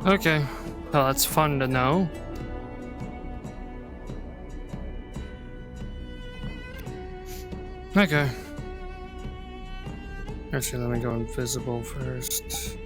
Okay, well that's fun to know. Okay. Actually, let me go invisible first.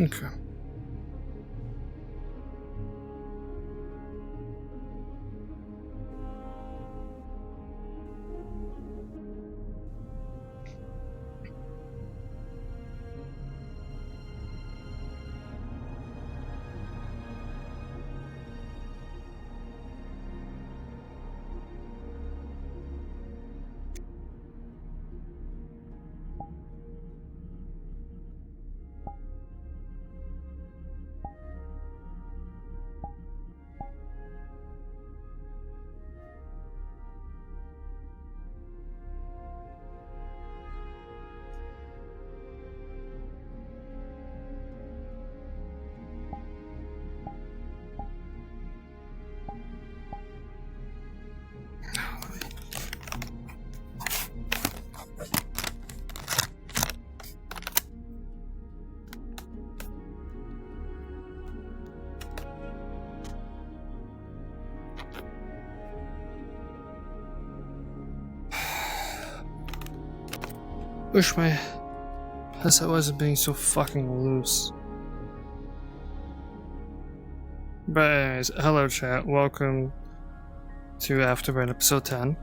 Okay. Wish my headset wasn't being so fucking loose. But anyways, hello chat, welcome to Afterburn episode 10.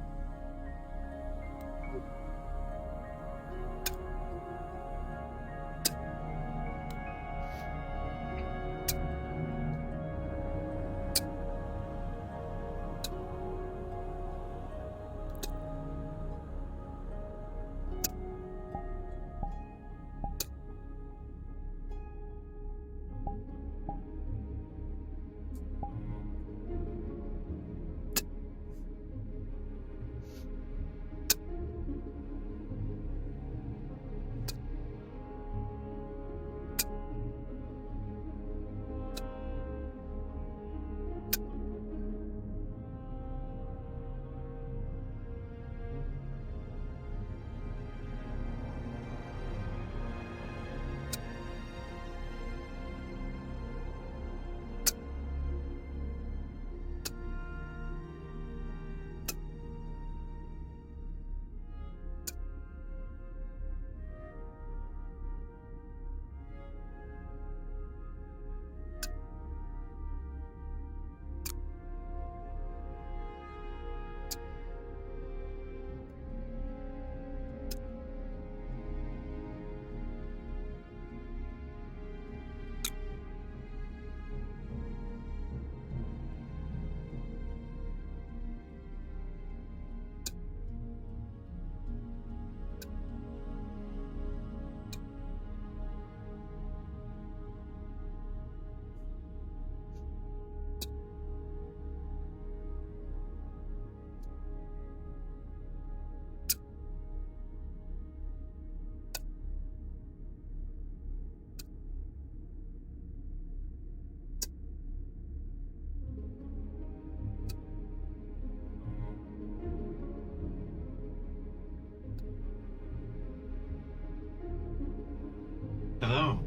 Hello.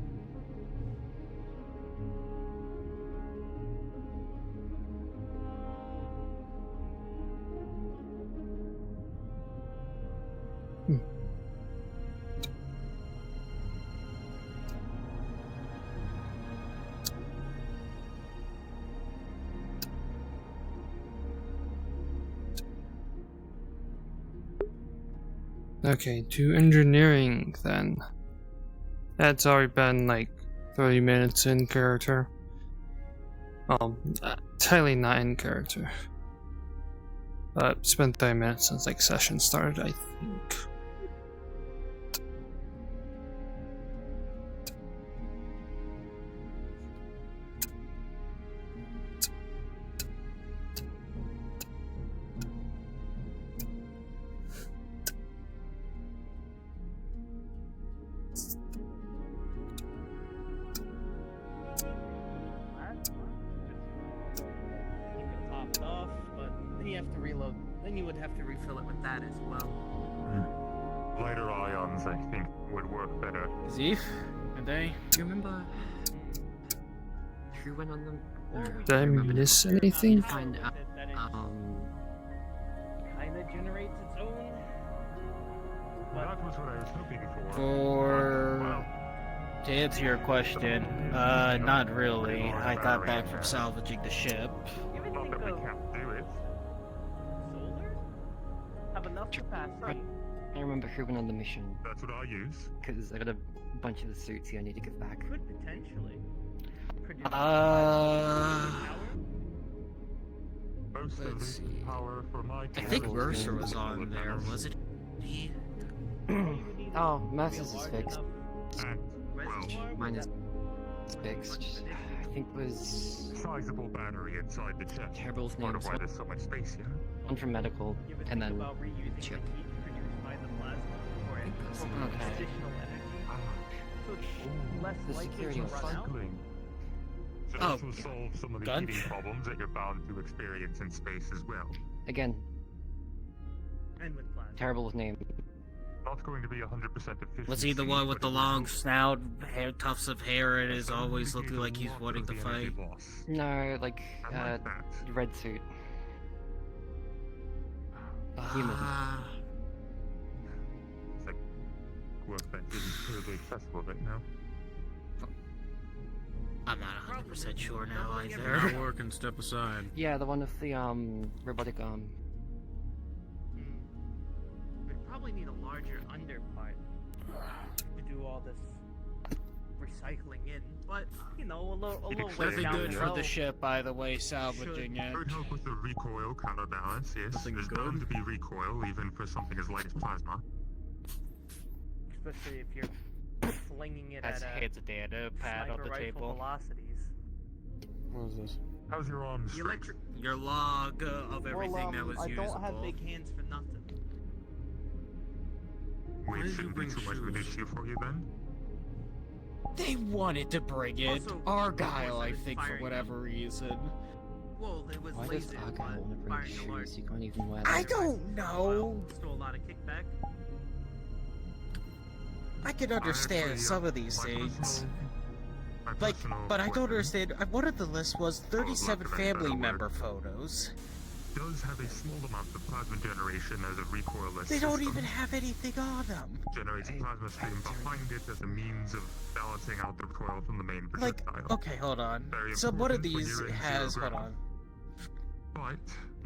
Okay, to engineering then. That's already been like 30 minutes in character. Entirely not in character. It's been 30 minutes since like session started, I think. Then you would have to refill it with that as well. Lighter ions, I think, would work better. Zith, a day. Do you remember who went on them? Did I miss anything? Find out. Kinda generates its own. That was what I was hoping for. To answer your question, not really. I got back from salvaging the ship. You ever Not think that we of can't do it. solar? Have enough capacity. I remember who went on the mission, That's what I use. because I got a bunch of the suits here I need to give back. Could potentially produce Most of Let's the see. power for my I team think will Mercer be was on solar there, panels. was it? Oh, Mercer's is fixed. And, well, Mine is fixed. I think was sizable battery inside the chest. Terrible's Part name. of why there's so much space here. One from medical, You ever and think then about reusing chip. the heat produced by the plasma for it for Okay. additional energy? So it's less The likely security to was run out? Cycling. So Oh, this will solve some of the gun? heating problems that you're bound to experience in space as well. again, And with plasma. Terrible's name. Not going to be 100% efficient. Was he the one with the long snout, hair, tufts of hair, and is always looking like he's wanting to fight? No, like, I like that. red suit. Human. Ah, It's like workbench isn't terribly accessible right now. I'm not 100% sure now Doubling either. every- Work and step aside. Yeah, the one with the, robotic arm. We'd probably need a larger under part to do all this recycling in, but you know, a little That'd way That'd be down good the for road. the ship, by the way, salvaging It it. would help with the recoil counterbalance, yes. Something There's good. bound to be recoil, even for something as light as plasma. Especially if you're flinging it As at hands a data pad on sniper the rifle table. velocities. What is this? How's your arm The strength? electric. Your log of everything that was I usable. don't have big hands for nothing. Why Weight did you shouldn't be bring too much of an shoes? issue for you then? They wanted to bring it. Also, Argyle, I it was think, for firing whatever reason. Well, it was Why does laser, Argyle want to but bring firing a large. shoes? You can't even wear I them. don't know. Still a lot of kickback. I can understand some of these things. Like, but I don't understand. One of the list was 37 family member photos. Does have a small amount of plasma generation as a recoilless They don't system. even have anything on them. Generates a plasma stream behind it as a means of balancing out the recoil from the main Like, projectile. okay, hold on. Very So one of important when these you're in has, zero hold on. But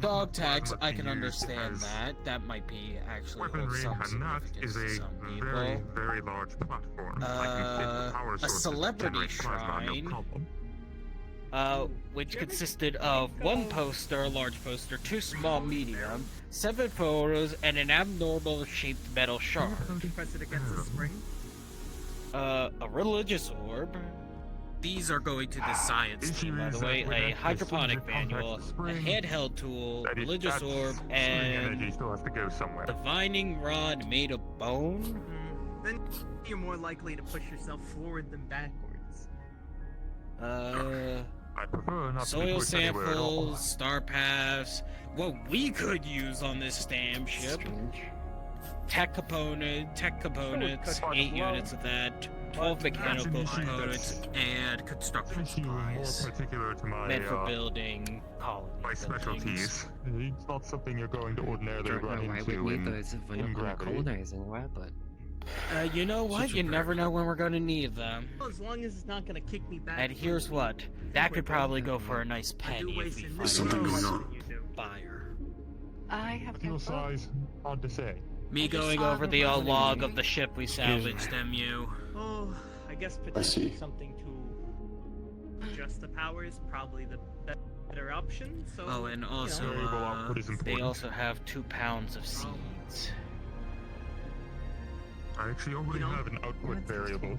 Dog plasma tags, I be can used understand as that. That might be actually hold Weaponry, some and that significance is to a some people. very, very large platform. I can fit the power a sources to celebrity generate plasma, shrine. no problem. Which consisted of one poster, a large poster, two small medium, 7 photos, and an abnormal shaped metal shard. Press it against the spring. A religious orb. These are going to the science Issue team, by is the way. that when A it hydroponic contacts the manual, a spring, handheld tool, that religious orb, spring energy and still has to go somewhere. divining rod made of bone. Then you're more likely to push yourself forward than backwards. I prefer not to be Soil pushed anywhere at all. samples, star paths, what we could use on this damn ship. Strange. Tech components, cut 8 below. units of that, 12 mechanical That's an issue components, and construction Issue more supplies. particular to my, Meant for building colonies. my and specialties. things. It's not something you're going to ordinarily Don't run know why into we need in those if we're not going to gravity. colonize anywhere, but... You know what? You never know when we're gonna need them. Well, as long as it's not gonna kick me back. And here's what. That could probably go for a nice I do penny if waste we in find this something road going more on. than you do. buyer. I have With your size, hard to say. Me I just going saw over the the old road log anyway. of the ship we salvaged, MU. Oh, I guess see. potentially something to adjust the powers, probably the better option. So. Oh, and also, Variable output is they important. also have 2 pounds of seeds. I actually already know, have an output variable.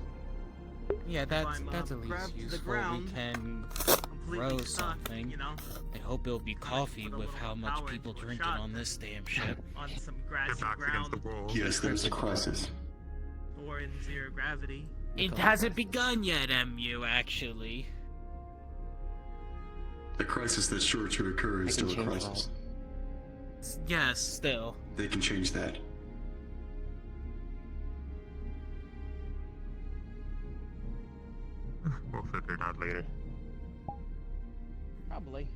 Yeah, that's I'm, at grabbed least the useful. ground, We can completely grow stuck, something. you know, I hope it'll be coffee put a with little how more much power people into a drinking shot on this damn ship. on some Get grassy back against ground the wall. Yes, there's a crisis. or in zero gravity. It hasn't begun yet, MU, actually. A crisis that's sure to occur is I can still a change crisis. Yes, still. They can change that. We'll figure it out later. Probably.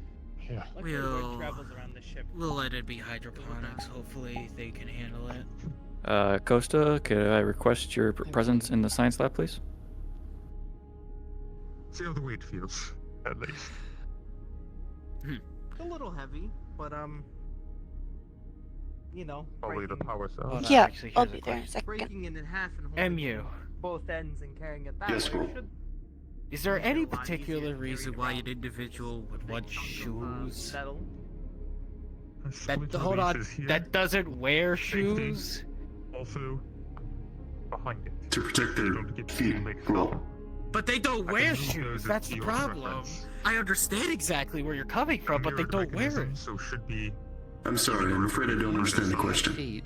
Yeah. Luckily, word travels around the ship. We'll let it be hydroponics. Hopefully they can handle it. Costa, could I request your presence in the science lab, please? See how the weight feels, at least. A little heavy, but you know, Probably the power cell. Hold on, Yeah, actually, I'll here's a be there in a question. second. breaking it in half and holding MU, both ends and carrying it that Yes, way Will. should is there Make it any a lot particular easier to carry reason it why an around. individual would want chunk of, shoes? metal. That hold on, that doesn't wear shoes. Also, behind it. To protect They their don't get feet. mixed Well, up. But they don't I wear can use shoes. those That's as the your problem. reference. I understand exactly where you're coming from, but they Mirrored don't wear it. mechanism, So should be. I'm sorry, I'm afraid I don't understand the question. Feet.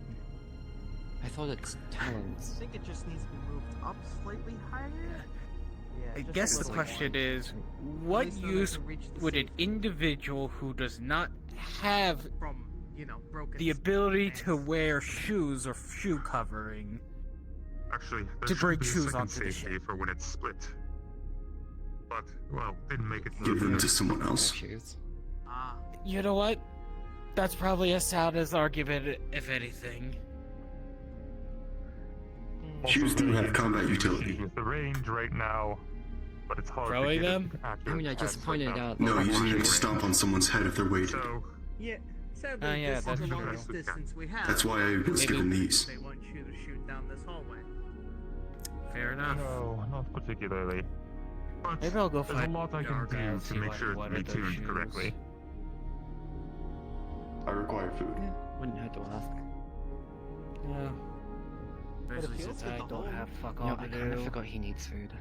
I thought it's I talons. think it just needs to be moved up slightly higher. Yeah, I just a guess the little question more. is, At what least so they use can reach the would an safety individual who does not have from, you know, broken the ability to pants. wear shoes or shoe covering? Actually, there To should bring be a shoes second onto the safety ship. for when it's split. But, well, didn't make it Give them easier. to someone No else. shoes. Ah, You know what? That's probably a soundest argument, if anything. mm, Shoes do have combat Issues utility. with the range right now, but it's hard Throwing to get them? an I accurate mean, I just test pointed without out. No, that using them to range. stomp on someone's head if they're weighted. So, yeah. Sadly, yeah, this that's is the true. longest distance we have. That's why I was Maybe- given these. They want you to shoot down this hallway. Fair enough. no, not particularly. But Maybe I'll go there's a find lot I can Yarga do and to see make what- sure what it's are those tuned shoes. correctly. I require food. Yeah, wouldn't have to ask. Yeah. But it Especially feels since like I a don't whole- have fuck No, all I to kind of do. forgot he needs food.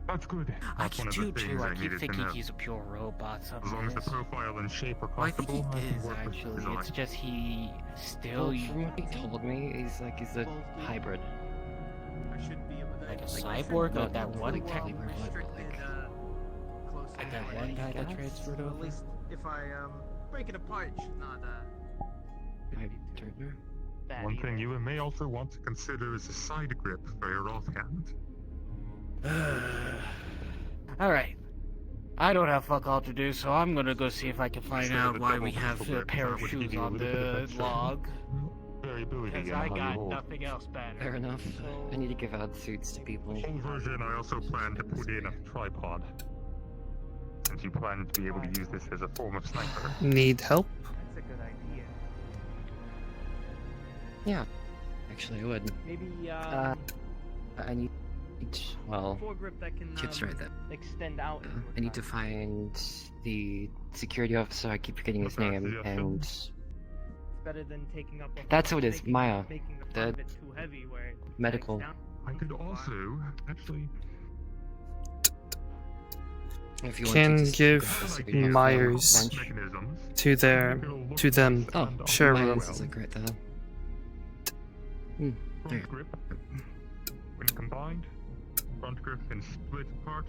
That's good. I That's one can of the do things too. I I keep needed to thinking know. he's a pure robot. As long as the Sometimes. profile and shape are Well, I think comfortable, I he can is work with actually. design. It's just he still Well, from what he told me, he's a Both hybrid. I should be able to. Like a I cyborg, said, like that to, one technically guy- restricted, close Like that range one guy that guess. transferred So at over. least if I break it apart, it should not I don't know. bad One thing either. you may also want to consider is a side grip for your offhand. Alright. I don't have fuck all to do, so I'm gonna go see if I can find Instead of out a why double we have muscle a grip, pair that of would give shoes you a on little bit of the extra log. Variability Because in I how you got hold. nothing else better. Fair enough. I need to give out suits to people. Full version, I also plan to put in a tripod. Since you plan to be able to use this as a form of sniper. Need help? That's a good idea. Yeah, actually, I would. Maybe I need. Well, foregrip that can Chip's right there. extend out. into I need to attack. find the security officer. I keep forgetting his Okay, name, suggestion. and It's better than taking up. A That's whole- who it is, making- Maya, Making the the front of it too heavy where it medical. drags down. I could also, actually, if you want Can to just give grab this, like we have Myers lunch. mechanisms. To their, to them. Oh, Share Myers room. is like right there. Front There. grip, when combined, front grip can split apart,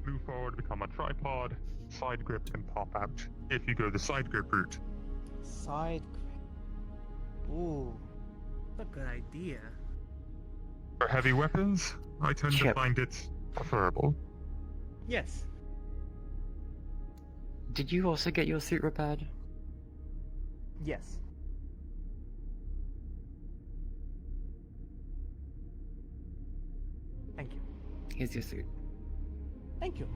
move forward, become a tripod, side grip can pop out if you go the side grip route. Side grip. Ooh, that's a good idea. For heavy weapons, I tend to Chip. find it preferable. Yes. Did you also get your suit repaired? Yes. Thank you. Here's your suit. Thank you.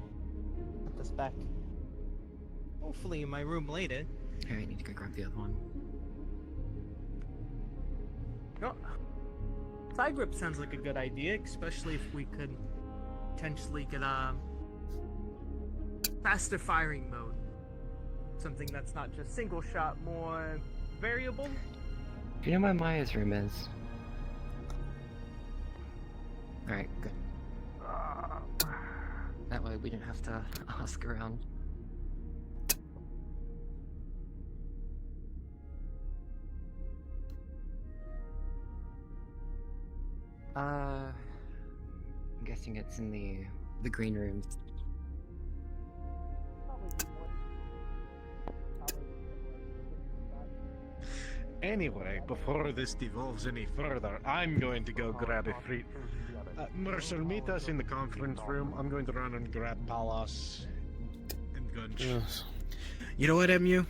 Put this back. Hopefully in my room later. Here, I need to go grab the other one. No. Side grip sounds like a good idea, especially if we could potentially get faster firing mode. Something that's not just single shot, more variable. Do you know where Maya's room is? Alright, good. That way we don't have to ask around. I'm guessing it's in the green room. Anyway, before this devolves any further, I'm going to go grab a free. Mercer, meet us in the conference room. I'm going to run and grab Palas and Gunch. Yes. You know what, MU?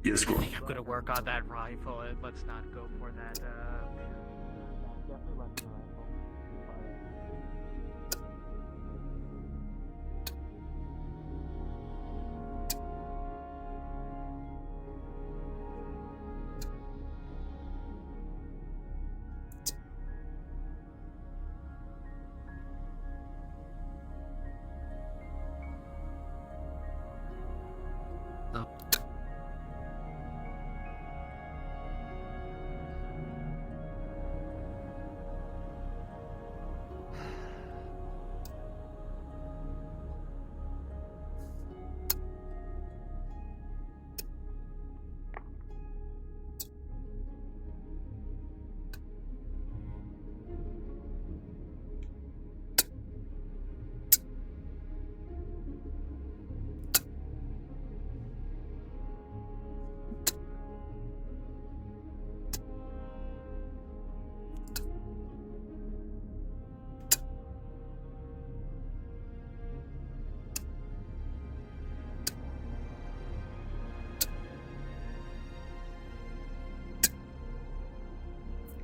Yes, Squirrel. I'm gonna work on that rifle, and let's not go for that.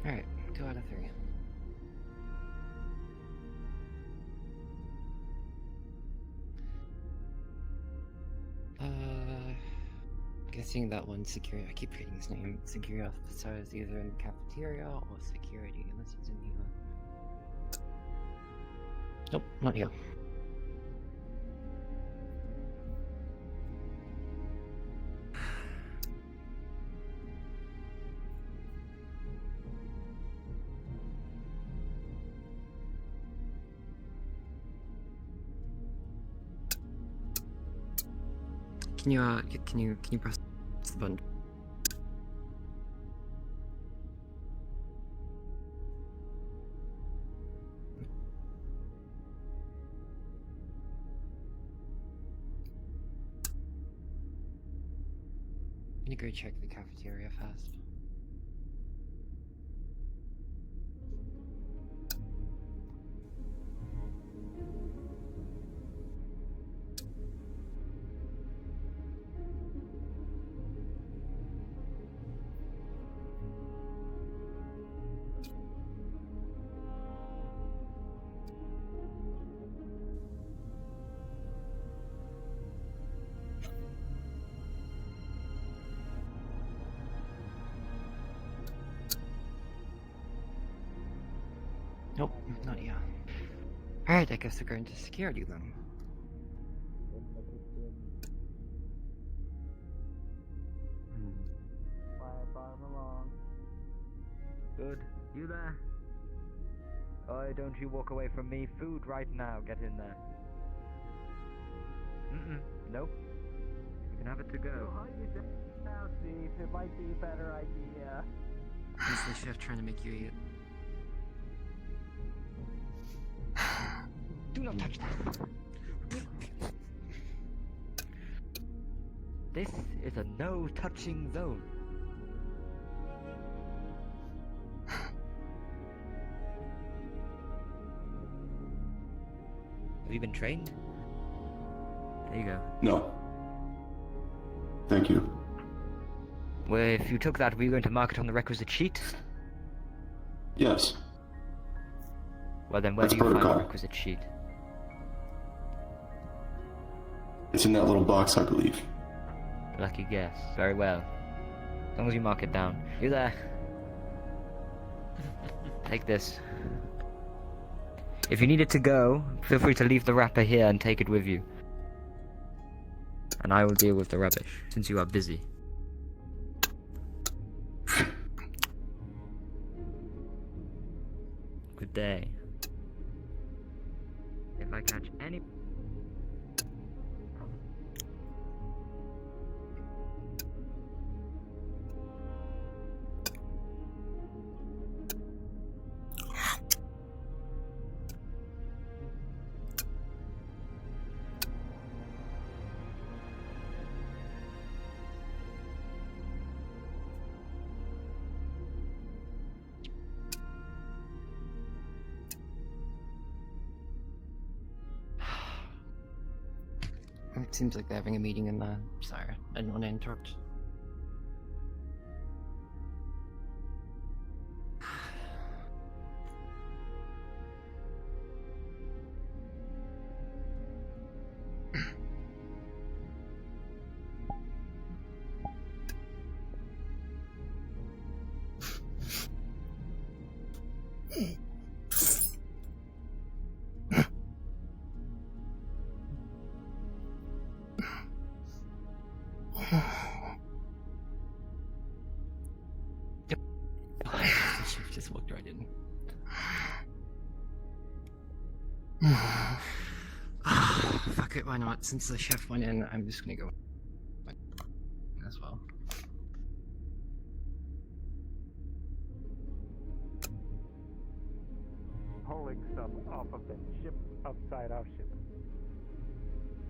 Alright, 2 out of 3. Guessing that one's security. I keep forgetting his name. Security officer is either in the cafeteria or security, unless he's in here. Nope, not here. Can you press the button? I'm gonna go check the cafeteria first. Nope, not yet. Alright, I guess we're going to security then. Fire along. Good. You there? Oh, don't you walk away from me. Food right now. Get in there. Nope. You can have it to go. Now, Zith. It might be a better idea. Is the chef trying to make you eat? Do not touch that! This is a no-touching zone. Have you been trained? There you go. No. Thank you. Well, if you took that, were you going to mark it on the requisite sheet? Yes. Well then, where That's do you find the protocol. requisite sheet? It's in that little box, I believe. Lucky guess. Very well. As long as you mark it down. You there? Take this. If you need it to go, feel free to leave the wrapper here and take it with you. and I will deal with the rubbish, since you are busy. Good day. If I catch any... It seems like they're having a meeting in there. Sorry, I didn't want to interrupt. Just walked right in. Fuck it, why not? Since the chef went in, I'm just gonna go as well. Hauling stuff off of the ship outside our ship.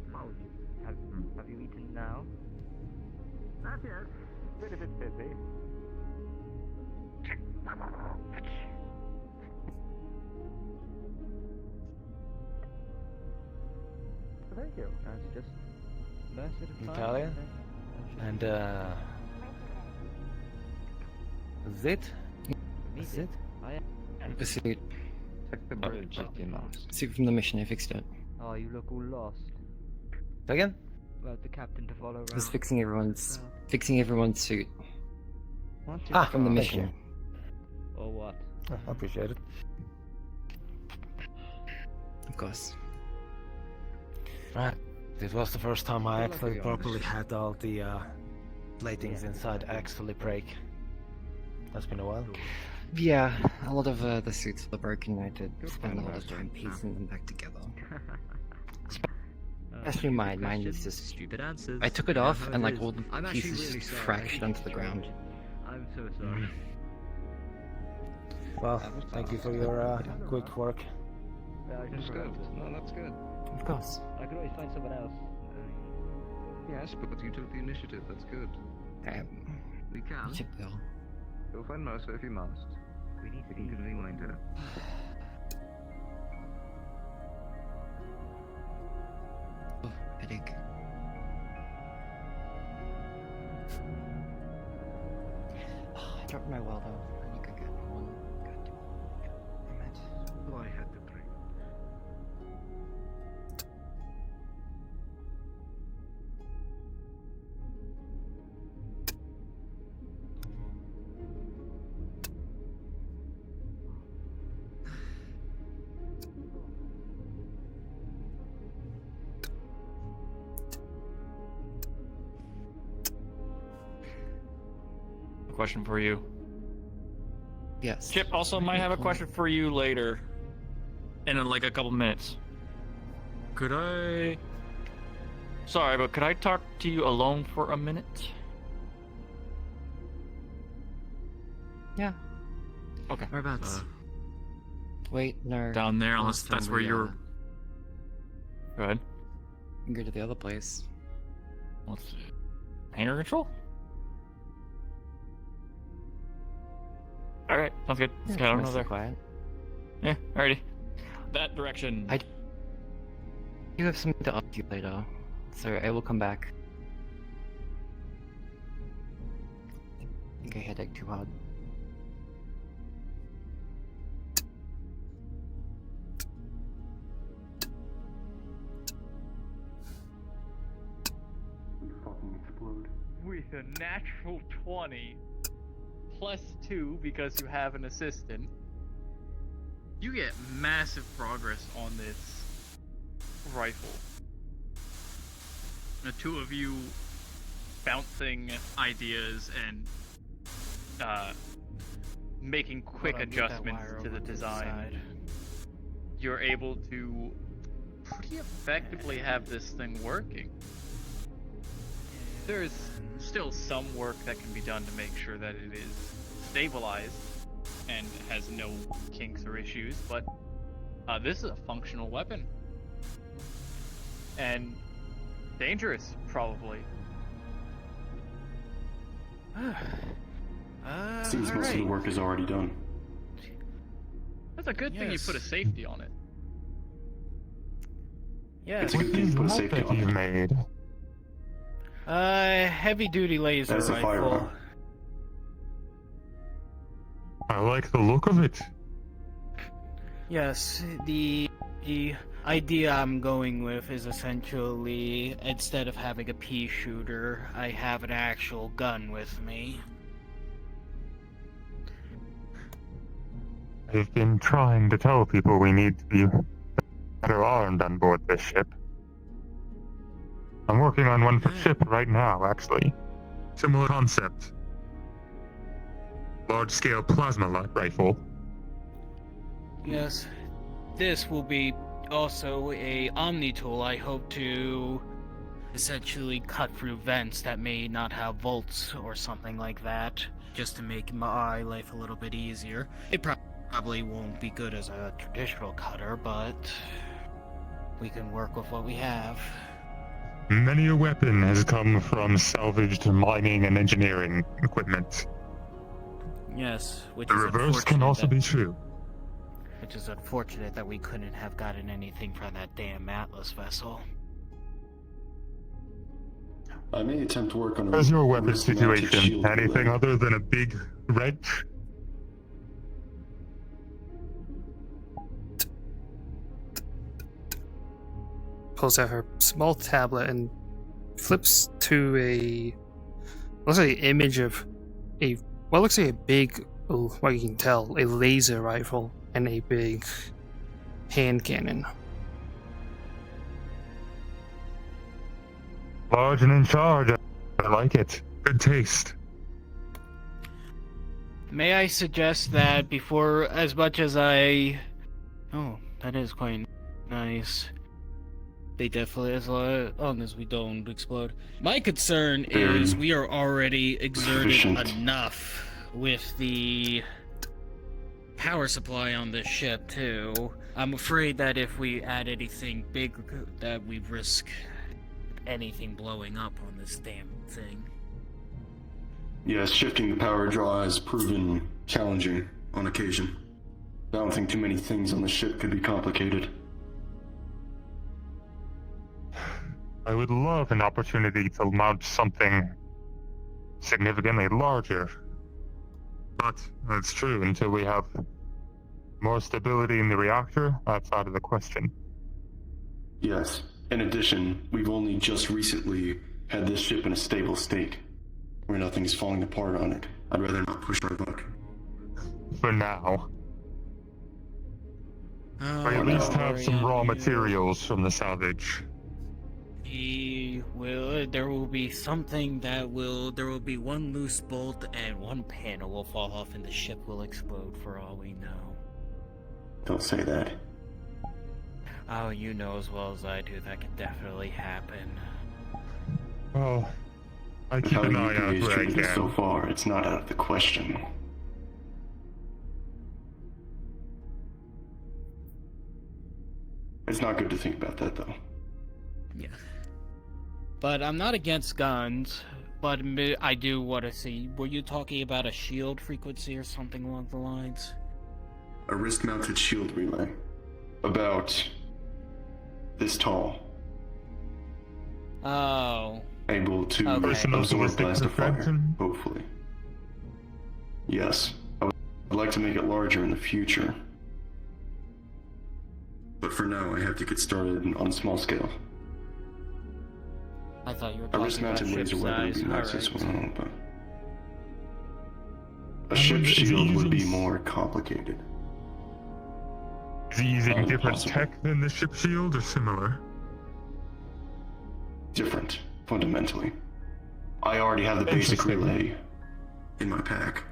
Apologies. Have you eaten now? Not yet. Been a bit busy. Thank you. That's just mercy to find. Natalia? And Zith? Zith? Pursuit. Check the bridge if you must. Pursuit from the mission, I fixed it. Oh, you look all lost. Again? About the captain to follow around. Just fixing everyone's suit Ah, from the thank mission. Or what? you. I appreciate it. Of course. Right. This was the first time I Feel like actually we're on properly this. had all the platings inside actually break. That's been a while. Yeah, a lot of the suits were broken. I had to Good spend a lot of question. time piecing them back together. Uh, Especially mine. stupid Mine is questions, just. stupid answers. I took it Yeah, off, how and it like is. all the I'm actually pieces really just sorry. fractured onto the ground. I'm so sorry. Well, thank you for your quick work. Yeah, I That's can good. No, that's good. Of course. I could always find someone else. Yes, but you took the initiative. That's good. We can. Chip bill. Go find Mercer if you must. We need We can convene later. Oh, headache. I dropped my well though. I need to go get one. God damn it. Oh, I had to drink. Question for you. Yes. Chip also might have a question for you later. In like a couple minutes. Could I... Sorry, but could I talk to you alone for a minute? Yeah. Okay. Whereabouts? Wait, no. Down there, unless Last time that's where we, you're... Go ahead. we can go to the other place. Let's see. Hangar control? Alright, sounds good. Let's Yeah, get on nice over and there. quiet. Yeah, alrighty. That direction. You have something to ask you later, so I will come back. I think I headache too hard. We fucking explode. With a natural 20 plus 2 because you have an assistant, you get massive progress on this rifle. The two of you bouncing ideas and making quick adjustments to the design. You're able to pretty effectively have this thing working. There's still some work that can be done to make sure that it is stabilized and has no kinks or issues, but this is a functional weapon. And dangerous, probably. Seems most of the work is already done. That's a good thing you put a safety on it. Yeah. It's a good thing to put a safety on it. Made. Heavy duty laser That's a rifle. firearm. I like the look of it. Yes, the idea I'm going with is essentially, instead of having a pea shooter, I have an actual gun with me. I've been trying to tell people we need to be better armed on board this ship. I'm working on one for ship right now, actually. Similar concept. Large-scale plasma rifle. Yes, this will be also a Omni tool. I hope to essentially cut through vents that may not have bolts or something like that, just to make my life a little bit easier. It probably won't be good as a traditional cutter, but we can work with what we have. Many a weapon has come from salvaged mining and engineering equipment. Yes, which The is reverse can also be true. Which is unfortunate that we couldn't have gotten anything from that damn Atlas vessel. I may attempt to work on a How's your weapon wrist-mounted situation? shield Anything relay. other than a big wrench? Pulls out her small tablet and flips to a looks like an image of a what looks like a big, what you can tell, a laser rifle and a big hand cannon. Large and in charge. I like it. Good taste. May I suggest that before, as much as I... Oh, that is quite nice. They definitely, as long as we don't explode. My concern is we are already exerted efficient. enough with the power supply on this ship, too. I'm afraid that if we add anything big, that we risk anything blowing up on this damn thing. Yes, shifting the power draw has proven challenging on occasion. I don't think too many things on the ship could be complicated. I would love an opportunity to mount something significantly larger. But that's true, until we have more stability in the reactor, that's out of the question. Yes. In addition, we've only just recently had this ship in a stable state, where nothing's falling apart on it. I'd rather not push our luck. For now. We at least have some raw materials from the salvage. There will be something that there will be one loose bolt and one panel will fall off and the ship will explode for all we know. Don't say that. Oh, you know as well as I do that could definitely happen. Well, I keep an eye out where I can. So far, it's not out of the question. It's not good to think about that, though. Yeah. But I'm not against guns, but I do want to see... Were you talking about a shield frequency or something along the lines? A wrist-mounted shield relay. About this tall. Oh. Able to absorb blast of fire, hopefully. Yes. I would like to make it larger in the future. But for now, I have to get started on a small scale. I thought you were A talking wrist-mounted about laser ship weapon would size. be nice as Alright. well, but... A ship shield would be more complicated. Is he using different Possible. tech than the ship shield, or similar? Different. fundamentally. I already have the basic Interesting. relay in my pack.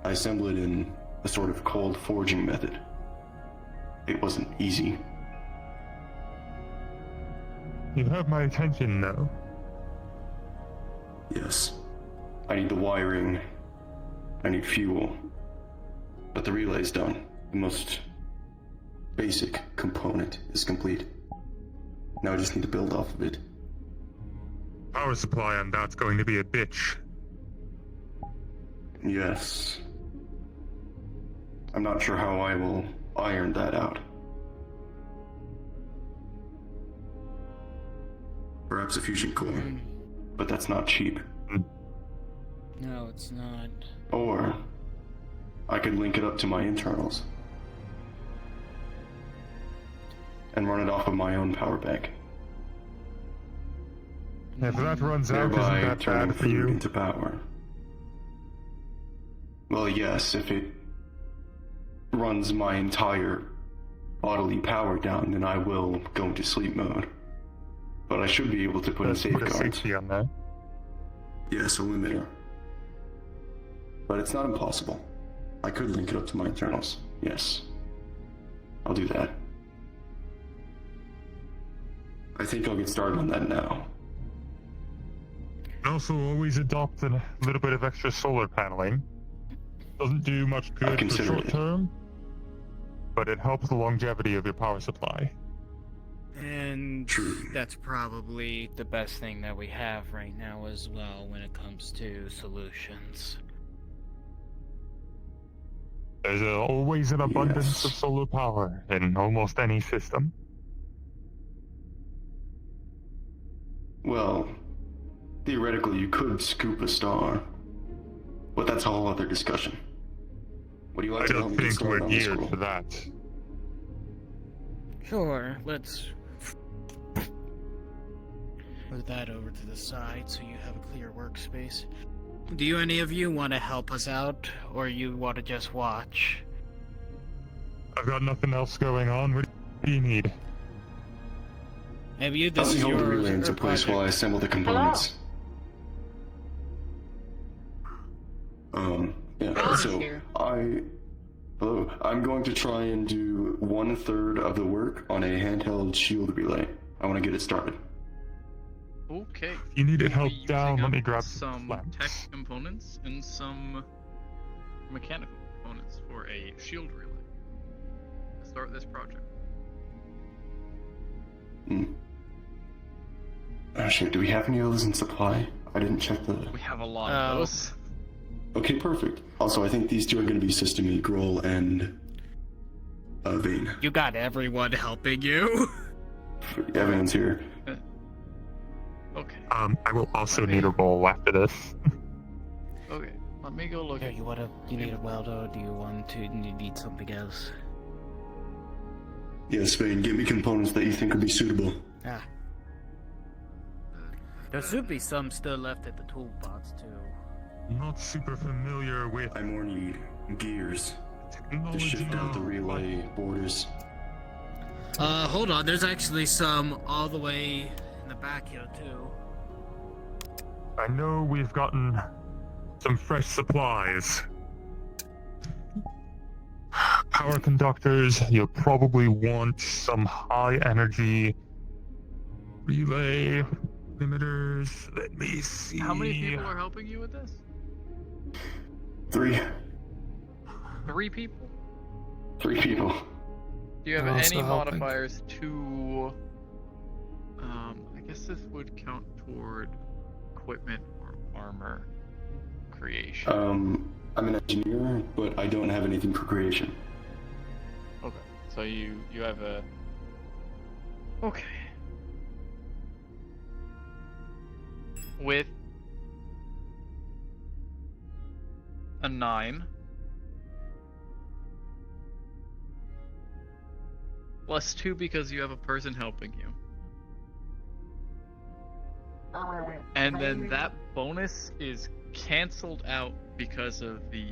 I assembled it in a sort of cold forging method. It wasn't easy. You have my attention now. Yes. I need the wiring. I need fuel. But the relay's done. The most basic component is complete. Now I just need to build off of it. Power supply on that's going to be a bitch. Yes. I'm not sure how I will iron that out. Perhaps a fusion core. But that's not cheap. No, it's not. Or I could link it up to my internals and run it off of my own power bank. If that runs out, isn't Thereby that turning bad for food you? into power. Well, yes, if it runs my entire bodily power down, then I will go into sleep mode. But I should be able to put in Let's put a safeguards. safety on that. Yes, a limiter. But it's not impossible. I could link it up to my internals. Yes. I'll do that. I think I'll get started on that now. And also, always adopt a little bit of extra solar paneling. Doesn't do much good for considered short it. term, but it helps the longevity of your power supply. And True. that's probably the best thing that we have right now as well when it comes to solutions. There's always an abundance of Yes. solar power in almost any system. Well, theoretically you could scoop a star. But that's a whole other discussion. What do you like I to help don't me get think started we're on this geared scroll? for that. Sure, let's move that over to the side so you have a clear workspace. Do any of you want to help us out, or you want to just watch? I've got nothing else going on. What do you need? Maybe you, Help this me is hold the your relay into place while I assemble the components. Yeah, so hello, I'm going to try and do 1/3 of the work on a handheld shield relay. I want to get it started. Okay. You need We'll help be down, using let me up grab some lamps. tech components and some mechanical components for a shield relay to start this project. Oh shit, do we have any of those in supply? I didn't check the... We have a lot of those. Okay, perfect. Also, I think these two are going to be System E, Grohl, and... Vane. You got everyone helping you. Evidence here. Okay. I will also need a roll after this. Okay. Let me go look. Here, you need a welder, or do you need something else? Yes, Vane, get me components that you think would be suitable. Ah. There should be some still left at the toolbox too. Not super familiar with I more need gears to technology. shift out the relay borders. Hold on, there's actually some all the way in the back here too. I know we've gotten some fresh supplies. Power conductors, you'll probably want some high energy relay limiters. Let me see. How many people are helping you with this? 3. 3 people? 3 people. Do you have I'm also any helping. modifiers to... I guess this would count toward equipment or armor creation. I'm an engineer, but I don't have anything for creation. Okay, so you have a... Okay. With a 9 plus 2 because you have a person helping you. And then that bonus is cancelled out because of the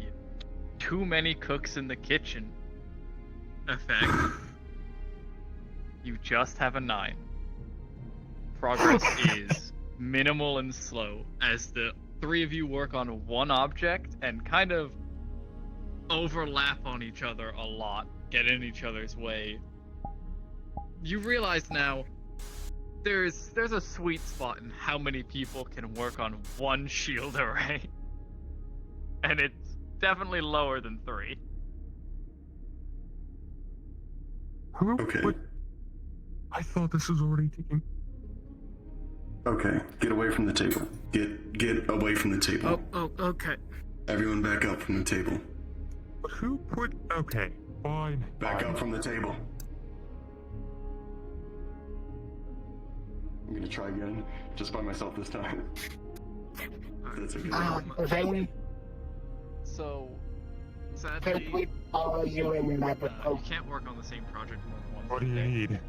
too many cooks in the kitchen effect. You just have a 9. progress is minimal and slow as the three of you work on one object and kind of overlap on each other a lot, get in each other's way. You realize now there's a sweet spot in how many people can work on one shield array. And it's definitely lower than 3. Okay. What? I thought this was already taking. Okay, get away from the table. Get away from the table. Oh, okay. Everyone back up from the table. But who put? Okay, fine. Back fine. up from the table. I'm gonna try again, just by myself this time. That's okay. So, Can sadly, we follow you in that you can't work on the same project more than once. What do you need?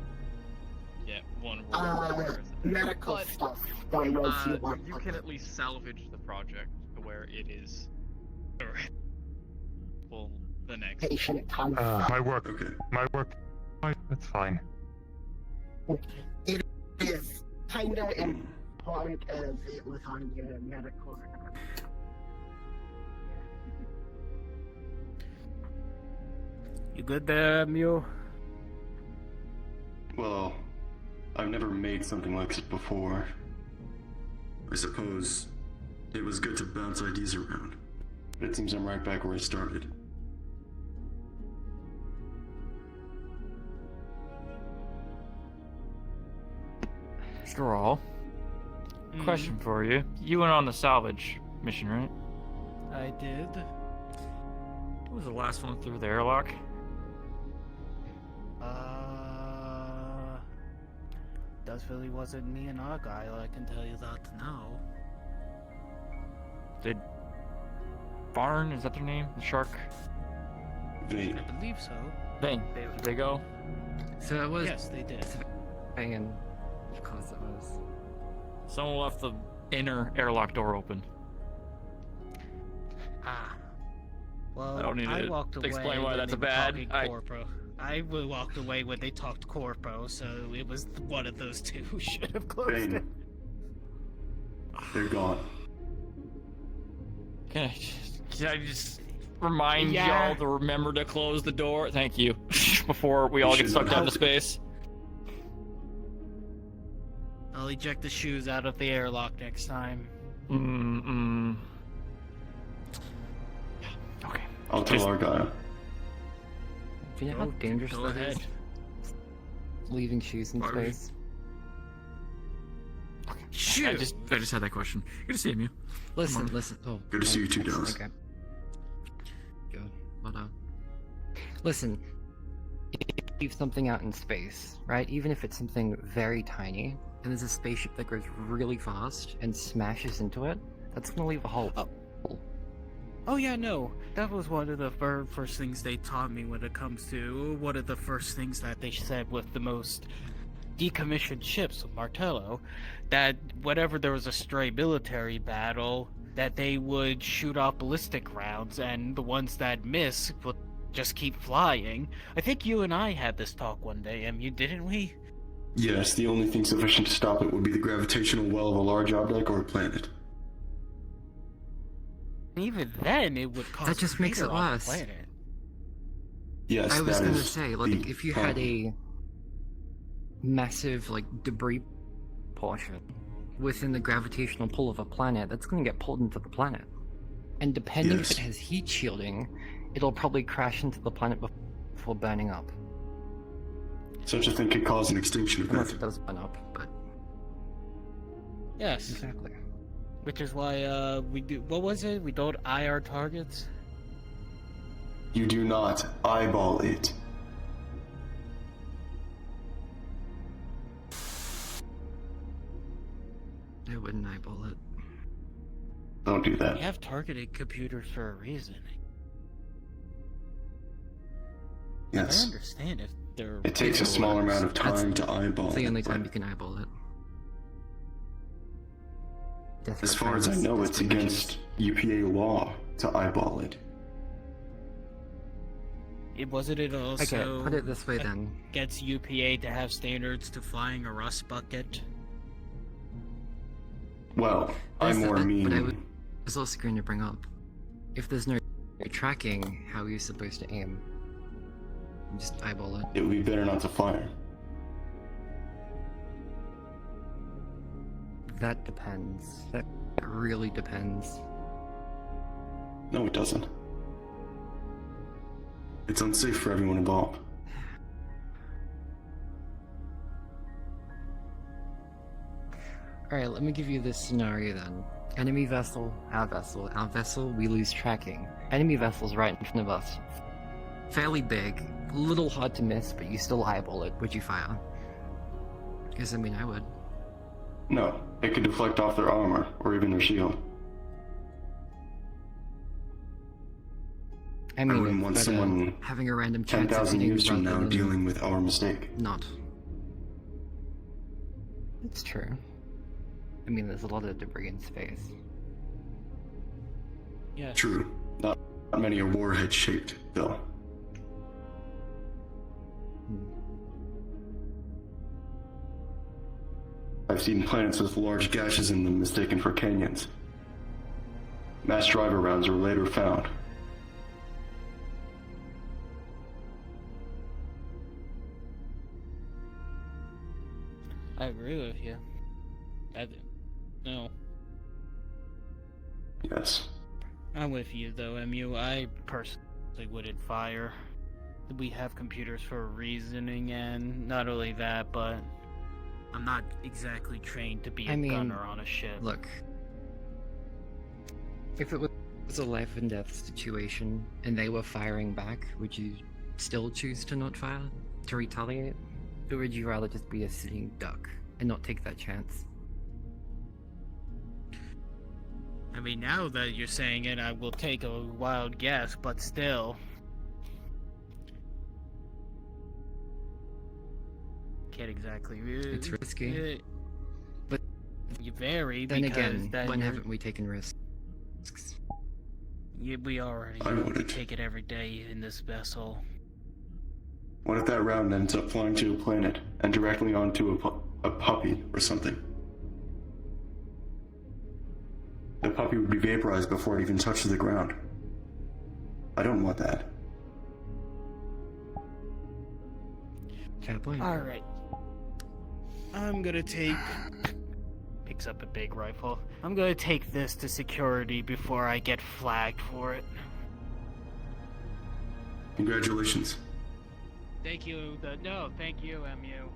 Yeah, one role. medical But, stuff that I know you want. you can at least salvage the project to where it is well, the next. Patient time. My work. Okay. My work. That's fine. It is kind of important as it was on your medical record. You good there, Mew? Well, I've never made something like this before. I suppose it was good to bounce ideas around. But it seems I'm right back where I started. Straw. Question for you. You went on the salvage mission, right? I did. What was the last one through the airlock? Really wasn't me and Argyle, I can tell you that now. Did Barn, is that their name? The shark? Vane. I believe so. Vane. Did they go? So it was. Yes, they did. And of course it was. Someone left the inner airlock door open. Ah. Well, I don't need to walked away explain why when that's they a were bad. talking Corpo. I walked away when they talked Corpo, so it was one of those two who should have closed it. Vane. They're gone. Can I just remind Yeah. y'all to remember to close the door? Thank you. Before we all get sucked down to space. I'll eject the shoes out of the airlock next time. Okay. I'll tell Argyle. Do you know how dangerous Go that is? ahead. Leaving shoes in Sorry. space. Shoot! I just had that question. Good to see you. Listen. Oh, Good to see you too, Dallas. Okay. Good. Well done. Listen, if you leave something out in space, right? Even if it's something very tiny, and there's a spaceship that goes really fast and smashes into it, that's gonna leave a hole. Oh yeah, no. That was one of the first things they taught me when it comes to one of the first things that they said with the most decommissioned ships of Martello, that whenever there was a stray military battle, that they would shoot off ballistic rounds, and the ones that miss would just keep flying. I think you and I had this talk one day, MU, didn't we? Yes, the only thing sufficient to stop it would be the gravitational well of a large object or a planet. Even then, it would cause That just makes it crater on the worse. planet. Yes, I was that gonna is say, like, the if you had problem. a massive, like, debris portion within the gravitational pull of a planet, that's gonna get pulled into the planet. And depending if Yes. it has heat shielding, it'll probably crash into the planet before burning up. Such a thing could cause an extinction Unless event. it does burn up, but Yes. exactly. Which is why, we do. What was it? We don't eye our targets? You do not eyeball it. I wouldn't eyeball it. Don't do We that. have targeted computers for a reason. I Yes. understand if they're. It takes a small amount of time to eyeball It's the only it, time but you can eyeball it. as far as I know, it's against UPA law to eyeball it. It wasn't it also. Okay, put it this way then. Gets UPA to have standards to flying a rust bucket. Well, I That's more but I mean. was also going to bring up, if there's no tracking, how are you supposed to aim? You just eyeball it. It would be better not to fire. That depends. That really depends. No, it doesn't. It's unsafe for everyone involved. Alright, let me give you this scenario then. Enemy vessel, our vessel. Our vessel, we lose tracking. Enemy vessel's right in front of us. Fairly big, a little hard to miss, but you still eyeball it. Would you fire? Because, I mean, I would. No, it could deflect off their armor, or even their shield. I mean, wouldn't want someone having a random chance of 10,000 hitting years from rather now than dealing with our mistake. not. It's true. I mean, there's a lot of debris in space. Yeah. True. Not many are warhead-shaped, though. I've seen planets with large gashes in them mistaken for canyons. Mass driver rounds were later found. I agree with you. No. Yes. I'm with you though, MU. I personally wouldn't fire. We have computers for reasoning, and not only that, but I'm not exactly trained to be a gunner on a ship. Look, if it was a life and death situation and they were firing back, would you still choose to not fire, to retaliate? Or would you rather just be a sitting duck and not take that chance? I mean, now that you're saying it, I will take a wild guess, but still. Can't exactly. It's risky. But you vary. Then because again, then when you're- haven't we taken risks? Yeah, we already I wouldn't. take it every day in this vessel. What if that round ends up flying to a planet and directly onto a puppy or something? The puppy would be vaporized before it even touches the ground. I don't want that. Fair point. Alright. I'm gonna take... Picks up a big rifle. I'm gonna take this to security before I get flagged for it. Congratulations. Thank you, thank you, MU.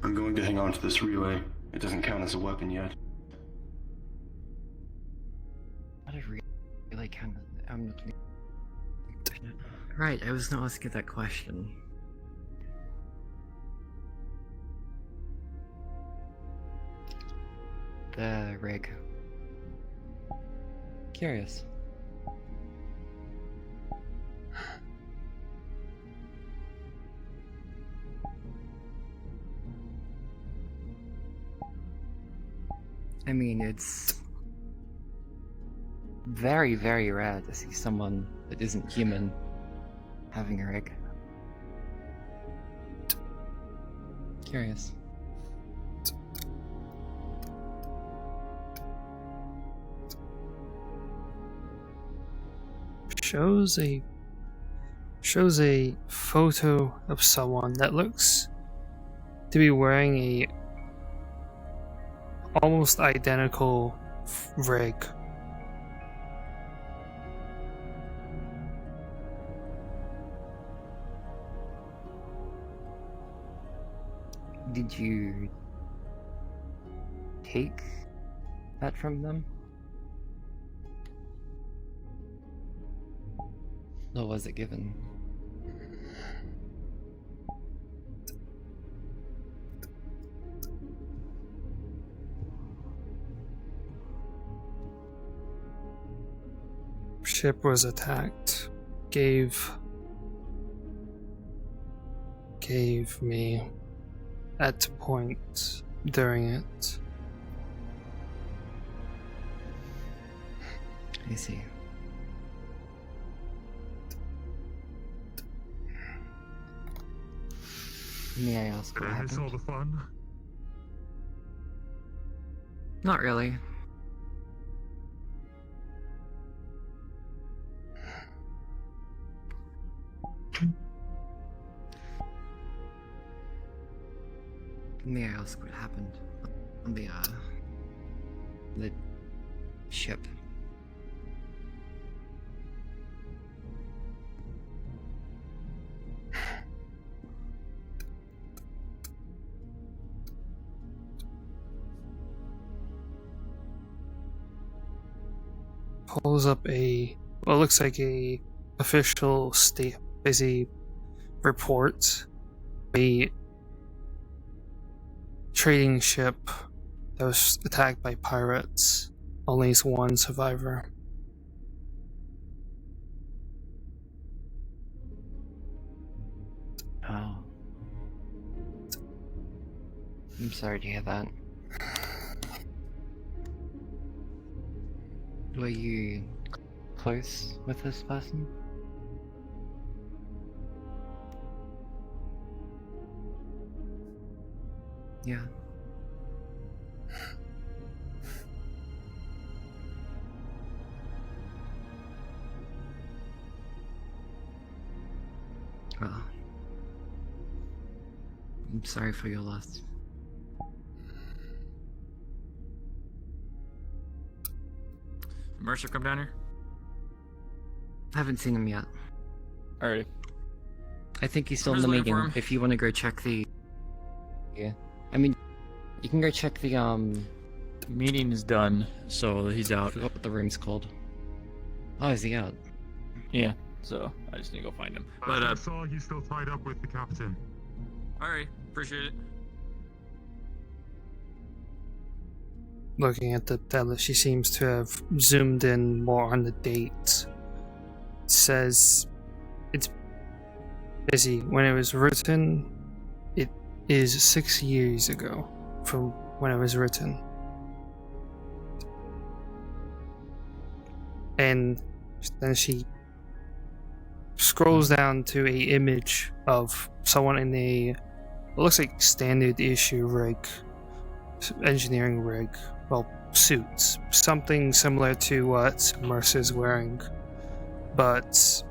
I'm going to hang on to this relay. It doesn't count as a weapon yet. Not a really kind of... Right, I was gonna ask you that question. The rig. Curious. I mean, it's very, very rare to see someone that isn't human having a rig. Curious. Shows a photo of someone that looks to be wearing a almost identical rig. Did you take that from them? Or was it given? Ship was attacked. Gave me at point during it. I see. May I ask what Did I miss happened? all the fun? Not really. May I ask what happened on the ship? Pulls up what looks like a official report. A trading ship that was attacked by pirates. Only one survivor. Oh. I'm sorry to hear that. Were you close with this person? Yeah. Well, I'm sorry for your loss. Mercer come down here? Haven't seen him yet. Alrighty. I think he's still I'm in the just waiting for meeting. him. If you want to go check the... Yeah. I mean, you can go check the, Meeting is done, so he's I out. forgot what the room's called. Oh, is he out? Yeah, so I just need to go find him. But But, I saw he's still tied up with the captain. alright, appreciate it. Looking at the tablet, she seems to have zoomed in more on the date. It says it's busy. When it was written, it is 6 years ago from when it was written. And then she scrolls down to a image of someone in a, what looks like standard issue rig, engineering rig, well, suits, something similar to what Mercer's wearing, but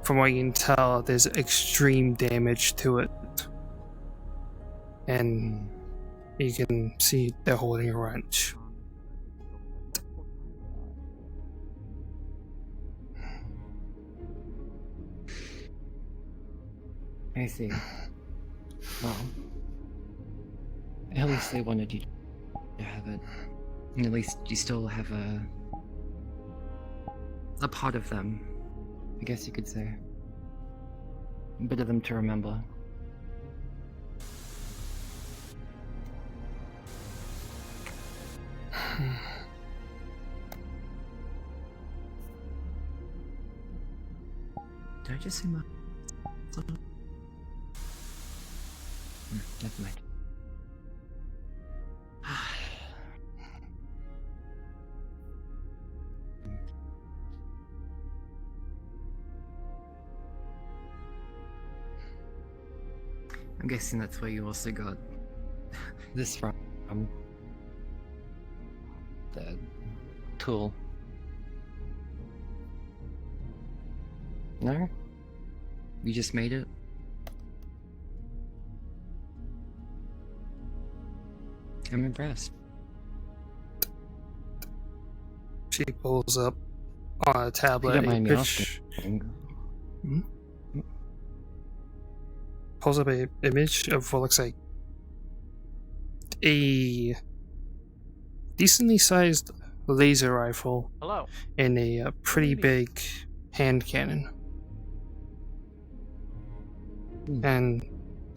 from what you can tell, there's extreme damage to it, and you can see they're holding a wrench. I see. Well, at least they wanted you to have it. And at least you still have a part of them, I guess you could say. A bit of them to remember. Did I just see my... Never mind. I'm guessing that's where you also got this from. The tool. No? You just made it? I'm impressed. She pulls up on a tablet don't a mind me pitch. Pulls up a image of what looks like a decently sized laser rifle Hello. and a pretty big hand cannon. And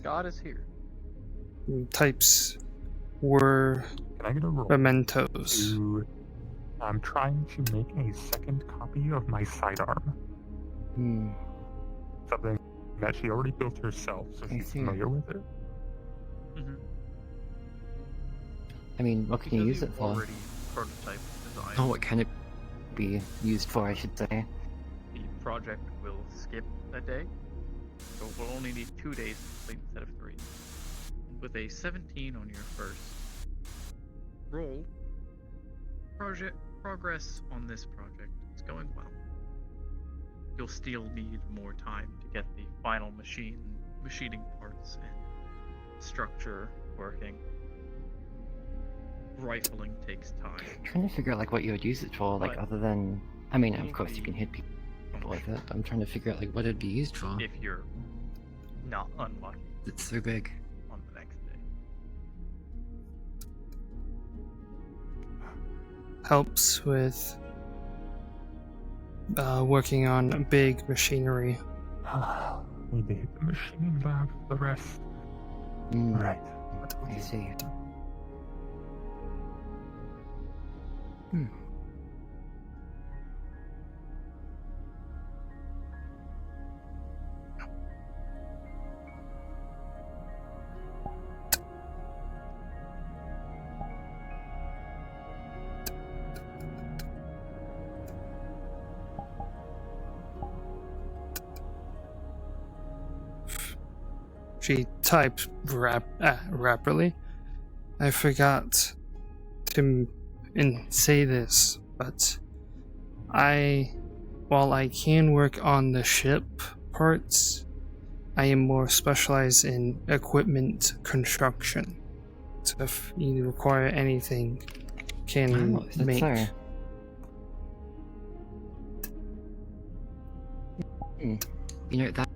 God is here. types were Can I get a roll? mementos. I'm trying to make a second copy of my sidearm. Something that she already built herself, so she's familiar with it. I mean, what can you use it for? Already prototype design. Oh, what can it be used for, I should say? The project will skip a day, so we'll only need 2 days to complete instead of 3. With a 17 on your first roll, progress on this project is going well. You'll still need more time to get the final machining parts and structure working. Rifling takes time. I'm trying to figure out like what you would use it for, like other than. I mean, of course you can hit people with it. I'm trying to figure out like what it'd be used for. If you're not unlucky. It's so big. On the next day. Helps with working on big machinery. Need to hit the machine lab for the rest. Right. I see. She typed rapidly. I forgot to say this, but while I can work on the ship parts, I am more specialized in equipment construction. So if you require anything, can make. So. You know, that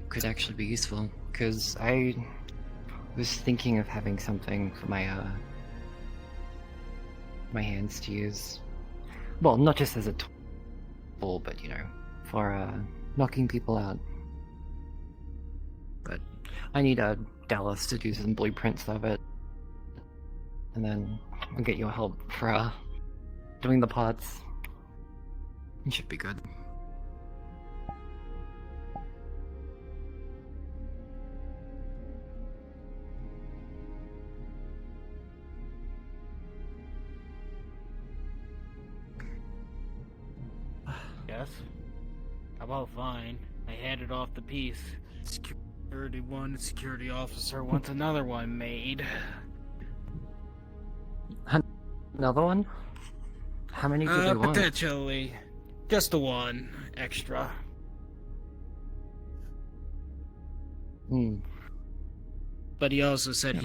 could actually be useful, because I was thinking of having something for my my hands to use. Well, not just as a tool, but you know, for knocking people out. But I need Dallas to do some blueprints of it, and then I'll get your help for doing the parts. It should be good. Yes? About fine. I handed off the piece. Security one, security officer wants another one made. Another one? How many do they want? Potentially. Just the one extra. But he also said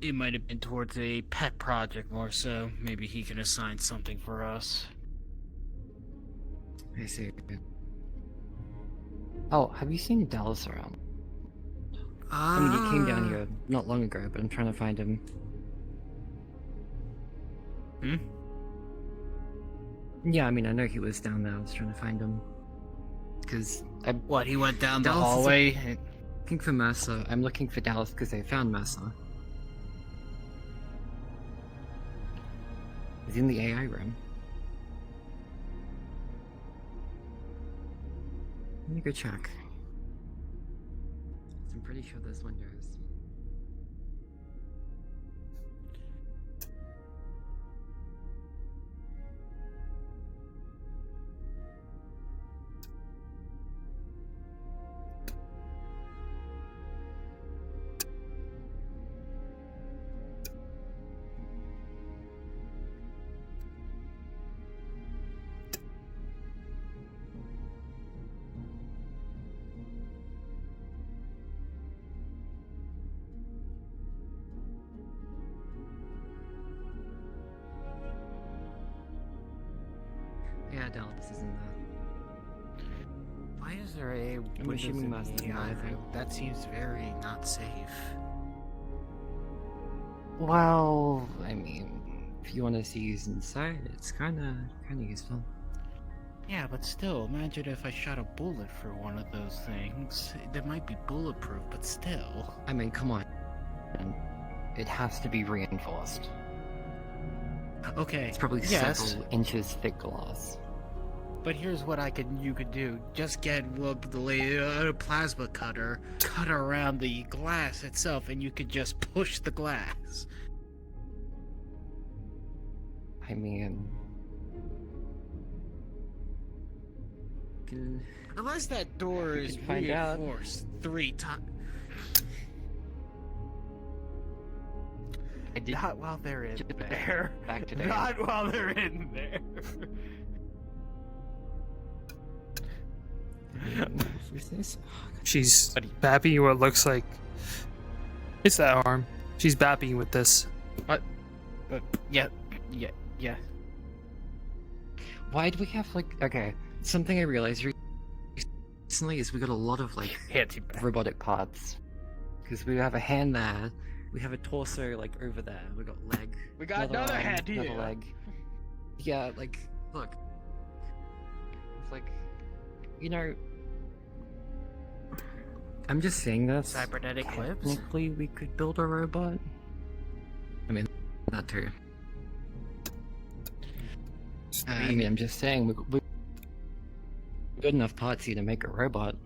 it might have been towards a pet project more so. Maybe he can assign something for us. I see. Oh, have you seen Dallas around? I mean, he came down here not long ago, but I'm trying to find him. Yeah, I mean, I know he was down there. I was trying to find him. Because What, he went down the hallway? Looking for Mercer. I'm looking for Dallas because I found Mercer. He's in the AI room. Let me go check. I'm pretty sure there's windows. Yeah, Dallas is in there. Why is there a I'm assuming windows in that's the the AI AI room? That seems very not safe. Well, I mean, if you want to see who's inside, it's kind of useful. Yeah, but still, imagine if I shot a bullet for one of those things. They might be bulletproof, but still. I mean, come on. It has to be reinforced. Okay. It's probably several inches thick glass. But here's what you could do. Just get a plasma cutter, cut around the glass itself, and you could just push the glass. I mean... Unless that door is find out. reinforced 3 times. Not while they're in Just there. back today. Not while they're in there. Who's this? She's bapping what looks like it's that arm. She's bapping with this. Yeah. Why do we have like okay? Something I realized recently is we got a lot of like robotic parts because we have a hand there, we have a torso like over there, we got leg. We got another arm, hand here. another leg. Yeah, like look, it's like you know. I'm just saying this. Cybernetic clips? Technically, we could build a robot. I mean, that too. I mean, I'm just saying, we good enough parts here to make a robot.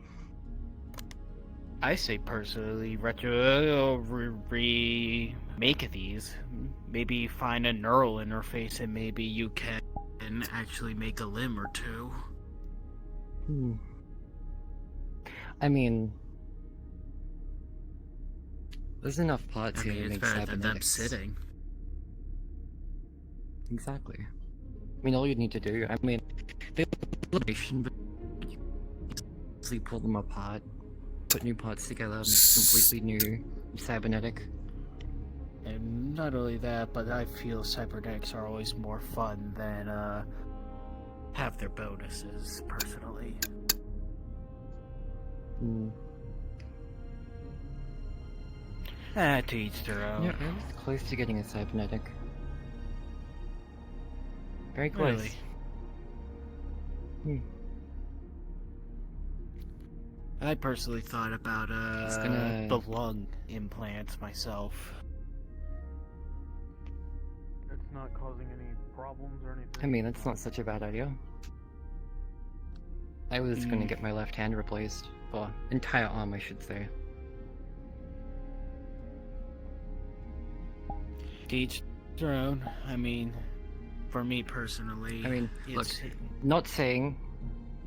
I say personally, remake these. Maybe find a neural interface and maybe you can actually make a limb or two. I mean, there's enough parts here to it's make better than them cybernetics. sitting. Exactly. I mean, all you need to do, I mean, they automation, but you easily pull them apart, put new parts together, make completely new cybernetic. And not only that, but I feel cybernetics are always more fun than have their bonuses, personally. To each their own. Yeah, I was close to getting a cybernetic. Very close. Really? I personally thought about the lung implants myself. It's not causing any problems or anything. I mean, that's not such a bad idea. I was gonna get my left hand replaced, or entire arm, I should say. To each their own. I mean, for me personally, I mean, look, it's... not saying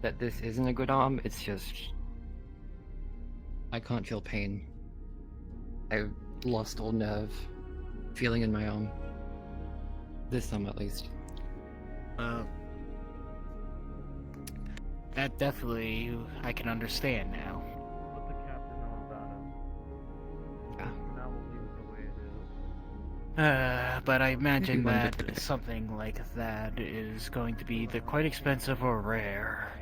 that this isn't a good arm, it's just I can't feel pain. I lost all nerve feeling in my arm. This arm, at least. That definitely I can understand now. Let the captain know about it. Yeah. Now we'll leave it the way it is. But I imagine Maybe one that bit. something like that is going to be either quite expensive or rare.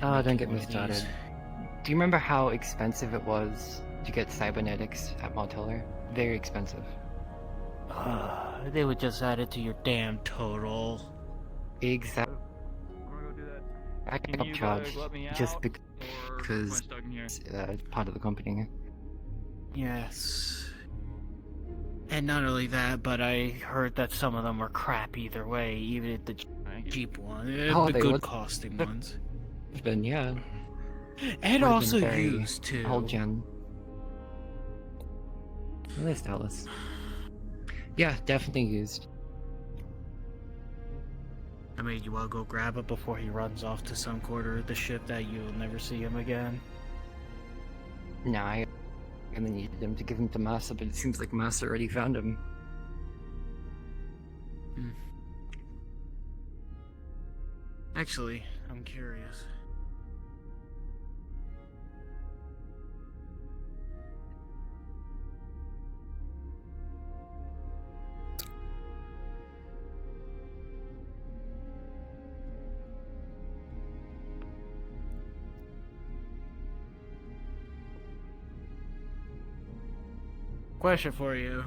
Oh, don't get One me of started. these. Do you remember how expensive it was to get cybernetics at Marteller? Very expensive. They would just add it to your damn total. Exactly. I'm gonna go do that. I Can got you charged let me just out, or am I because stuck in here? it's part of the company. Yes. And not only that, but I heard that some of them were crap either way, even if the cheap one, Oh, the they good would- costing ones. Then yeah. And Would've also been very used too. Old gen. At least Alice. Yeah, definitely used. I mean, you wanna go grab it before he runs off to some quarter of the ship that you'll never see him again? Nah, I really needed him to give him to Massa, but it seems like Massa already found him. Actually, I'm curious. Question for you.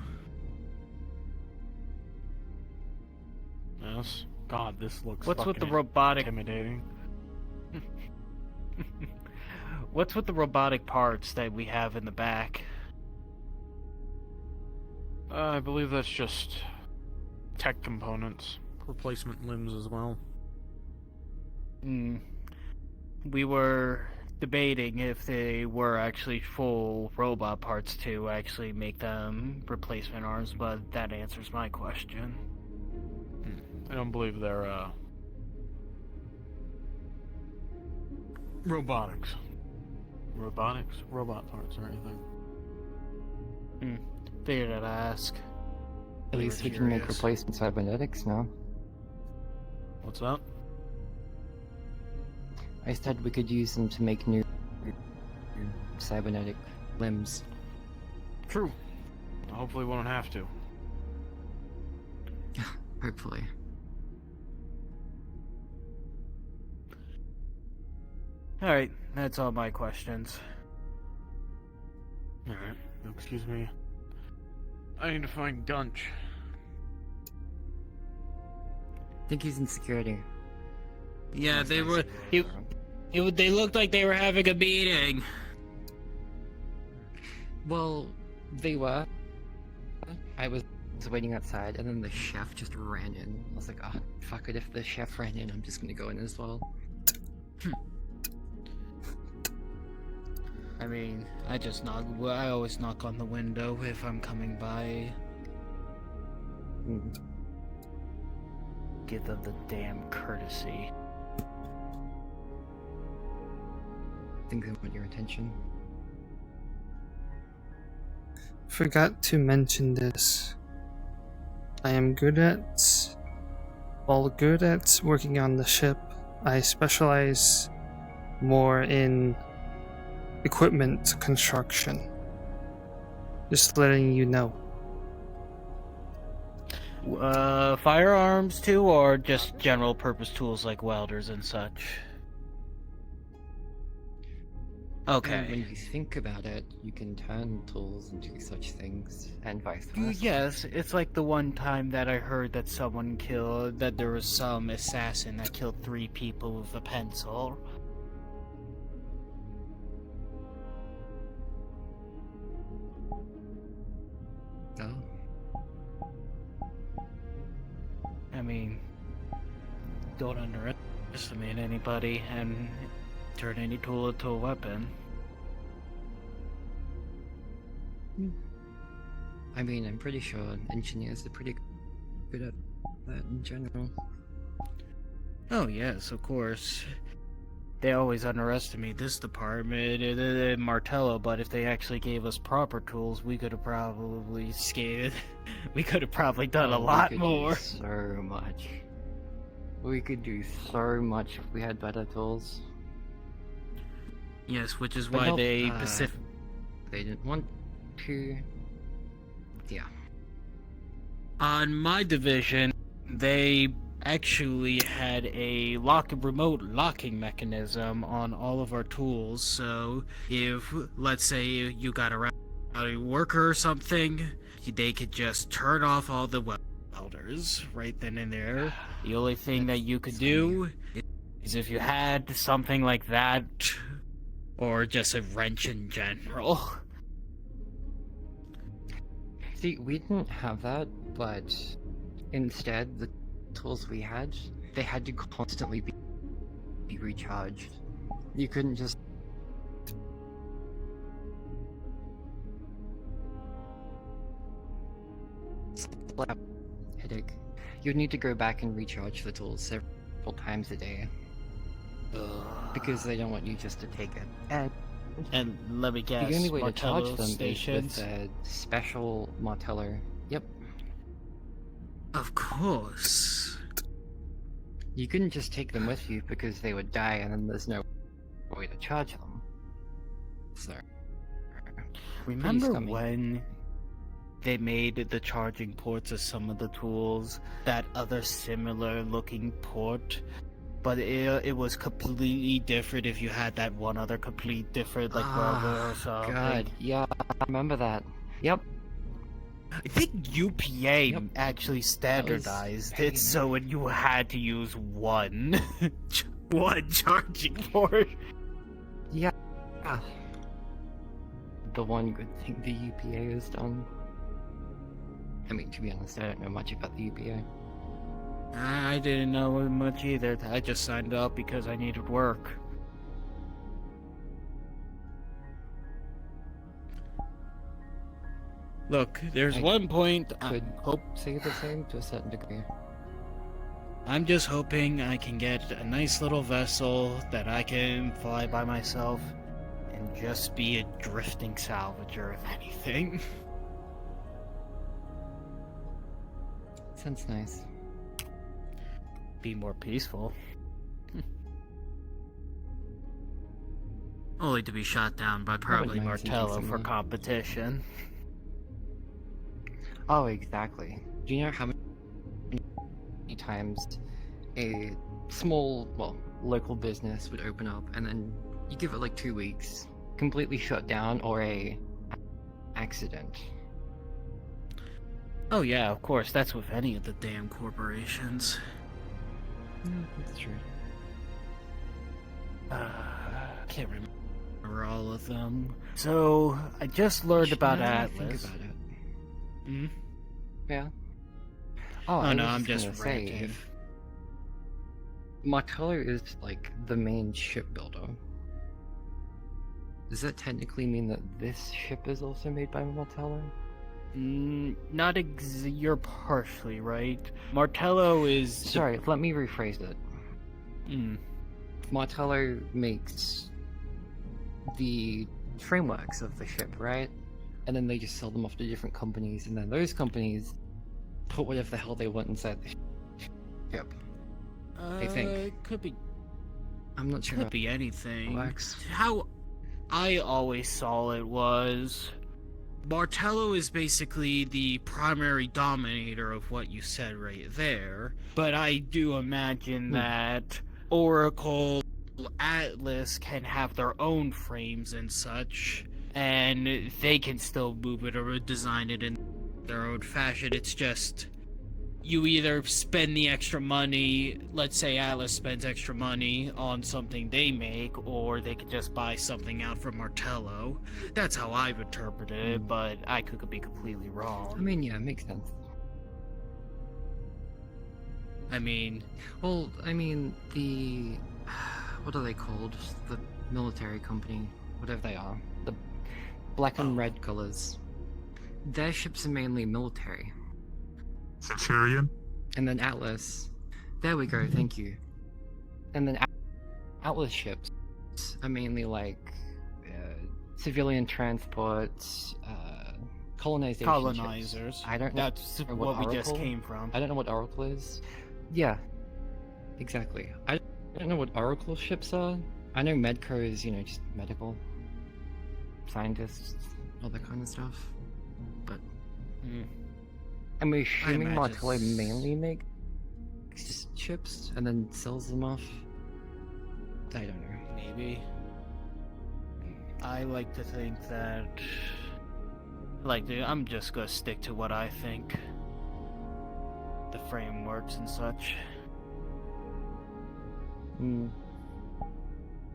Yes. God, this looks What's with the fucking robotic? intimidating. What's with the robotic parts that we have in the back? I believe that's just tech components, replacement limbs as well. We were debating if they were actually full robot parts to actually make them replacement arms, but that answers my question. I don't believe they're robotics. Robot parts or anything. Figured I'd ask. At least we can make replacement cybernetics now. What's up? I said we could use them to make new cybernetic limbs. True. Hopefully we won't have to. Hopefully. Alright, that's all my questions. Alright, excuse me. I need to find Gunch. I think he's in security. Yeah, they were. They looked like they were having a meeting. Well, they were. I was waiting outside, and then the chef just ran in. I was like, oh, fuck it, if the chef ran in, I'm just gonna go in as well. I mean, I always knock on the window if I'm coming by. Give them the damn courtesy. I think they want your attention. Forgot to mention this. I am good at working on the ship. I specialize more in equipment construction. Just letting you know. Firearms too, or just general purpose tools like welders and such? Okay. And when you think about it, you can turn tools into such things, and vice versa. Yes, it's like the one time that I heard that that there was some assassin that killed 3 people with a pencil. Oh. I mean, don't underestimate anybody and turn any tool into a weapon. I mean, I'm pretty sure engineers are pretty good at that in general. Oh yes, of course. They always underestimate this department in Martello, but if they actually gave us proper tools, we could have probably skated. We could have probably done a lot more. So much. We could do so much if we had better tools. Yes, which is But why nope, they they didn't want to. Yeah. On my division, they actually had a remote locking mechanism on all of our tools, so if, let's say, you got a rowdy worker or something, they could just turn off all the welders right then and there. The only thing that you could do is if you had something like that, or just a wrench in general. See, we didn't have that, but instead, the tools we had, they had to constantly be recharged. You couldn't just... Headache. You'd need to go back and recharge the tools several times a day. Because they don't want you just to take it. And let me guess, the only way to Martello charge them stations? is with a special Martello. Yep. Of course. You couldn't just take them with you because they would die and then there's no way to charge them. So... Remember when they made the charging ports of some of the tools, that other similar looking port, but it was completely different if you had that one other complete different, like, rubber or something. God, yeah, I remember that. Yep. I think UPA actually standardized it so you had to use one charging port. Yeah. The one good thing the UPA has done. I mean, to be honest, I don't know much about the UPA. I didn't know much either. I just signed up because I needed work. Look, there's one point I could say the same to a certain degree. I'm just hoping I can get a nice little vessel that I can fly by myself and just be a drifting salvager, if anything. Sounds nice. Be more peaceful. Only to be shot down by probably mind thinking Martello for similar. competition. Oh, exactly. Do you know how many times a small, well, local business would open up and then you give it like 2 weeks, completely shut down, or a accident? Oh yeah, of course, that's with any of the damn corporations. That's true. Can't remember all of them. So, I just learned about Now that I think Atlas. about it. Hmm? Yeah. Oh, Oh I no, was I'm just just gonna say, ranting. if Martello is like the main shipbuilder, does that technically mean that this ship is also made by Martello? You're partially right. Martello is... Sorry, let me rephrase it. Mm. Martello makes the frameworks of the ship, right? And then they just sell them off to different companies, and then those companies put whatever the hell they want inside the ship. I think. It could be... I'm not sure. Could be anything. Works. How I always saw it was... Martello is basically the primary dominator of what you said right there, but I do imagine that Oracle, Atlas can have their own frames and such, and they can still move it or design it in their own fashion. It's just you either spend the extra money, let's say Atlas spends extra money on something they make, or they could just buy something out from Martello. That's how I've interpreted it, but I could be completely wrong. I mean, yeah, it makes sense. I mean... Well, I mean, the... What are they called? The military company, whatever they are. The black and red colors. Their ships are mainly military. Centurion? And then Atlas. There we go, thank you. And then Atlas ships are mainly like civilian transports, colonization Colonizers. ships. I don't know. That's what what we Oracle, just came from. I don't know what Oracle is. Yeah, exactly. I don't know what Oracle ships are. I know Medco is, you know, just medical scientists, all that kind of stuff. But I'm assuming imagine Martello mainly makes chips and then sells them off. I don't know. Maybe. I like to think that... I'm just gonna stick to what I think. The frameworks and such.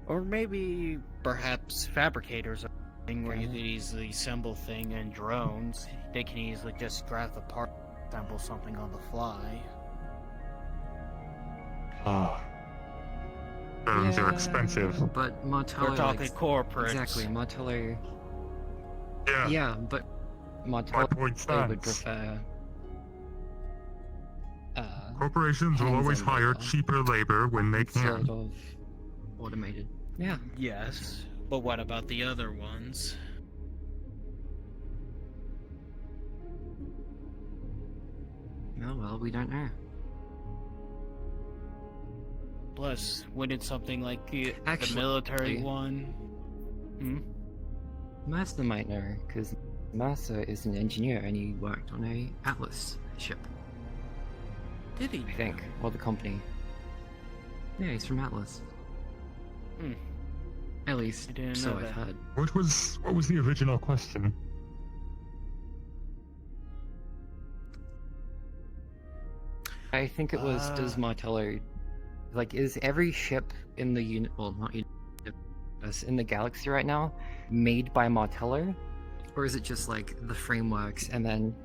Or maybe, perhaps, fabricators are a thing where you could easily assemble thing and drones. They can easily just grab the part, assemble something on the fly. Drones are expensive. But Martello... We're talking corporates. Exactly, Martello... Yeah. Yeah, but Martello point stands. would prefer... Corporations will always hands-on hire labor cheaper labor when they instead can. of automated. Yeah. Yes, but what about the other ones? Oh, well, we don't know. Plus, wouldn't something like the Actually, military one... Master might know, because Master is an engineer and he worked on a Atlas ship. Did he? I think. Or the company. Yeah, he's from Atlas. At least, I didn't so know I've that. heard. What was the original question? I think it was, does Martello... Like, is every ship in the well, not universe, in the galaxy right now, made by Martello? Or is it just, like, the frameworks, and then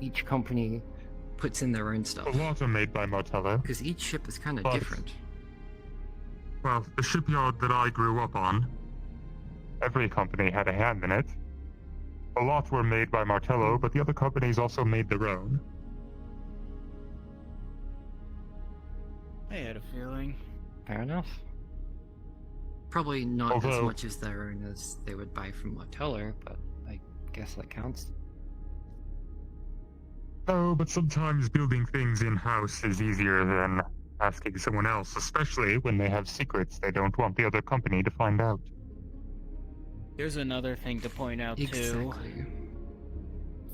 each company puts in their own stuff? A lot are made by Martello. Because each ship is kind of But- different. Well, the shipyard that I grew up on, every company had a hand in it. A lot were made by Martello, but the other companies also made their own. I had a feeling. Fair enough. Probably not as Although- much as their own as they would buy from Martello, but I guess that counts. No, but sometimes building things in-house is easier than asking someone else, especially when they have secrets they don't want the other company to find out. Here's another thing to point out too. Exactly.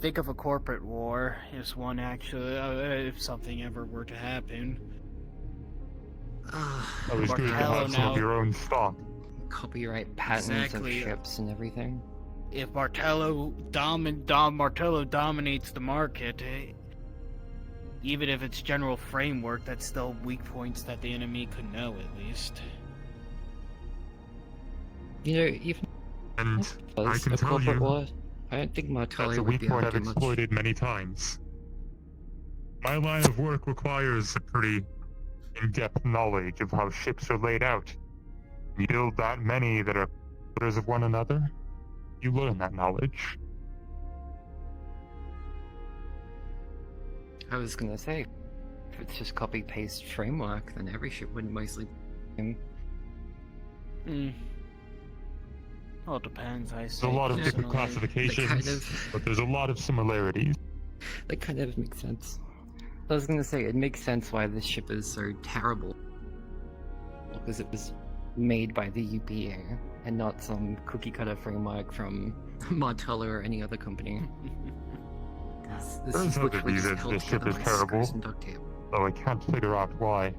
Think of a corporate war. If one actually, if something ever were to happen. I was good to have some of your own stock. Copyright patents Exactly. of ships and everything. If Martello dominates the market, even if it's general framework, that's still weak points that the enemy could know at least. You know, even And I as can a tell corporate you, war, I don't think that's Martello a would weak be able point to I've do much. exploited many times. My line of work requires a pretty in-depth knowledge of how ships are laid out. You build that many that are quarters of one another, you learn that knowledge. I was gonna say, if it's just copy-paste framework, then every ship would mostly be. Well, it depends, I say. There's a lot of different personally. classifications, Kind of. but there's a lot of similarities. That kind of makes sense. I was gonna say, it makes sense why this ship is so terrible. Because it was made by the UPA, and not some cookie-cutter framework from Martello or any other company. This There's is other literally just reasons held this ship together is by terrible, screws and duct tape. though I can't figure out why.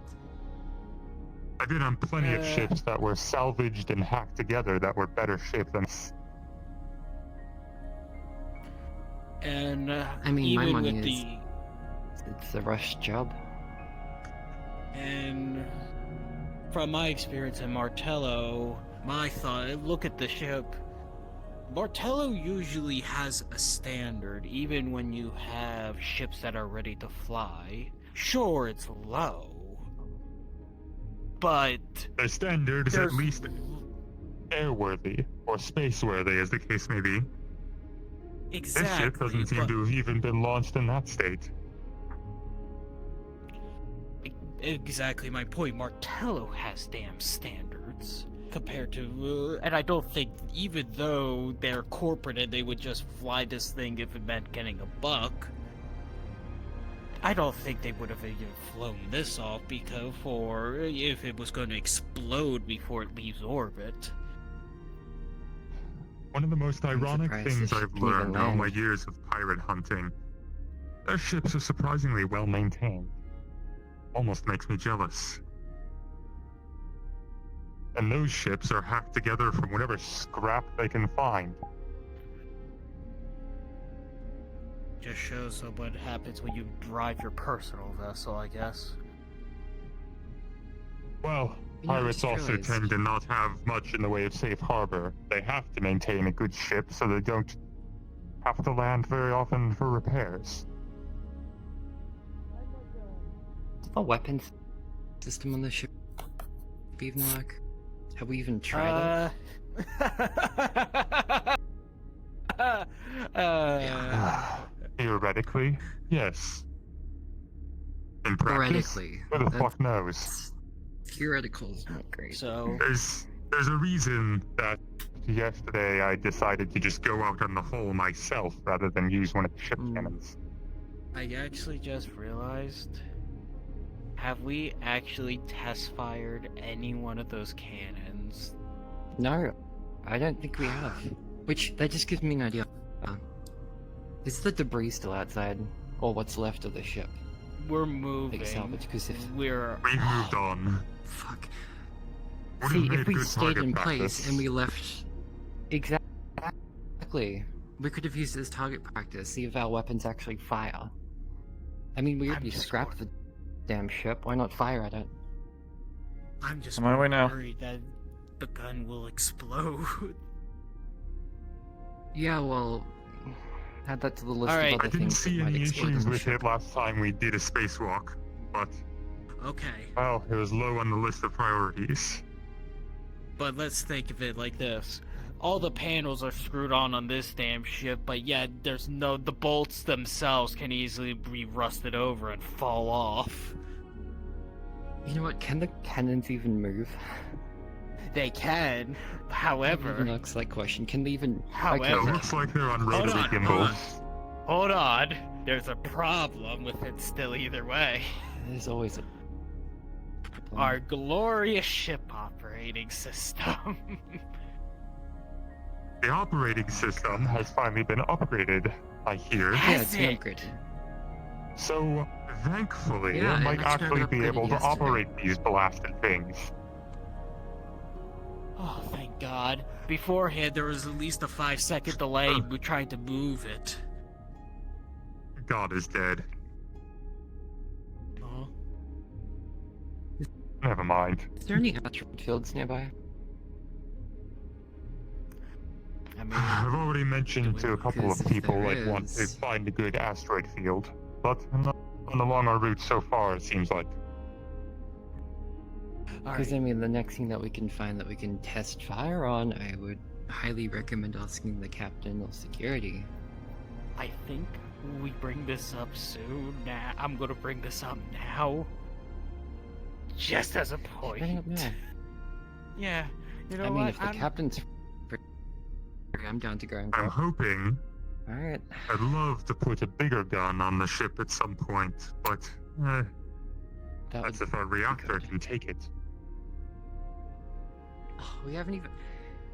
I've been on plenty of ships that were salvaged and hacked together that were better ships than... And I mean, my even money with is it's a rush job. And from my experience in Martello, my thought, look at the ship. Martello usually has a standard, even when you have ships that are ready to fly. Sure, it's low, but Their standard is at least airworthy, or spaceworthy as the case may be. exactly. This ship doesn't seem but- to have even been launched in that state. Exactly my point. Martello has damn standards compared to, and I don't think, even though they're corporate and they would just fly this thing if it meant getting a buck, I don't think they would have even flown this off because, or if it was going to explode before it leaves orbit. One of the most ironic surprised things this I've ship can even learned in all my land. years of pirate hunting, their ships are surprisingly well maintained. Almost makes me jealous. And those ships are hacked together from whatever scrap they can find. Just shows what happens when you drive your personal vessel, I guess. Well, You know, I pirates just also realized- tend to not have much in the way of safe harbor. They have to maintain a good ship so they don't have to land very often for repairs. The weapons system on the ship even work? Have we even tried Theoretically, yes. In it? practice, Theoretically. who the That's- fuck knows? Theoretical is not great. So, There's a reason that yesterday I decided to just go out on the hull myself rather than use one of the ship cannons. I actually just realized, have we actually test fired any one of those cannons? No, I don't think we have. Which, that just gives me an idea. Is the debris still outside? Or what's left of the ship? We're moving. Like salvage, because if... We're... We've moved on. Fuck. Would See, have if made we good stayed target in place practice. and we left... Exactly. We could have used it as target practice, see if our weapons actually fire. I mean, we already scrapped the damn ship, why not fire at it? I'm just I'm on my way now. worried that the gun will explode. Yeah, well... Add that to the list Alright. of other I didn't things see that might any explode on issues the with ship. it last time we did a spacewalk, but, Okay, well, it was low on the list of priorities. but let's think of it like this. All the panels are screwed on this damn ship, but yet there's no... The bolts themselves can easily be rusted over and fall off. You know what, can the cannons even move? They can, however... Even looks like question, can they even... However- It looks like they're on Hold rotary on, gimbals. Hold on. there's a problem with it still either way. There's always a Our glorious ship operating system. The operating system has finally been upgraded, I hear. Yeah, it's an upgrade. So, thankfully, Yeah, I it might looks to have actually be upgraded able to yesterday. operate these blasted things. Oh, thank God. Beforehand, there was at least a 5-second delay with trying to move it. God is dead. Oh. Never mind. Is there any asteroid fields nearby? I mean, I've already mentioned to a couple of Because if people there I'd want to is- find a good asteroid field, but not along our route so far, it seems like. Because I mean, the next thing that we can find that we can test fire on, I would highly recommend asking the captain of security. I think we bring this up soon. Nah, I'm gonna bring this up now. Just as a point. Bring it up now. Yeah, you know I mean, what? if the captain's I'm down to go and I'm grab. hoping. Alright. I'd love to put a bigger gun on the ship at some point, but that's if our reactor can take it. Oh, we haven't even.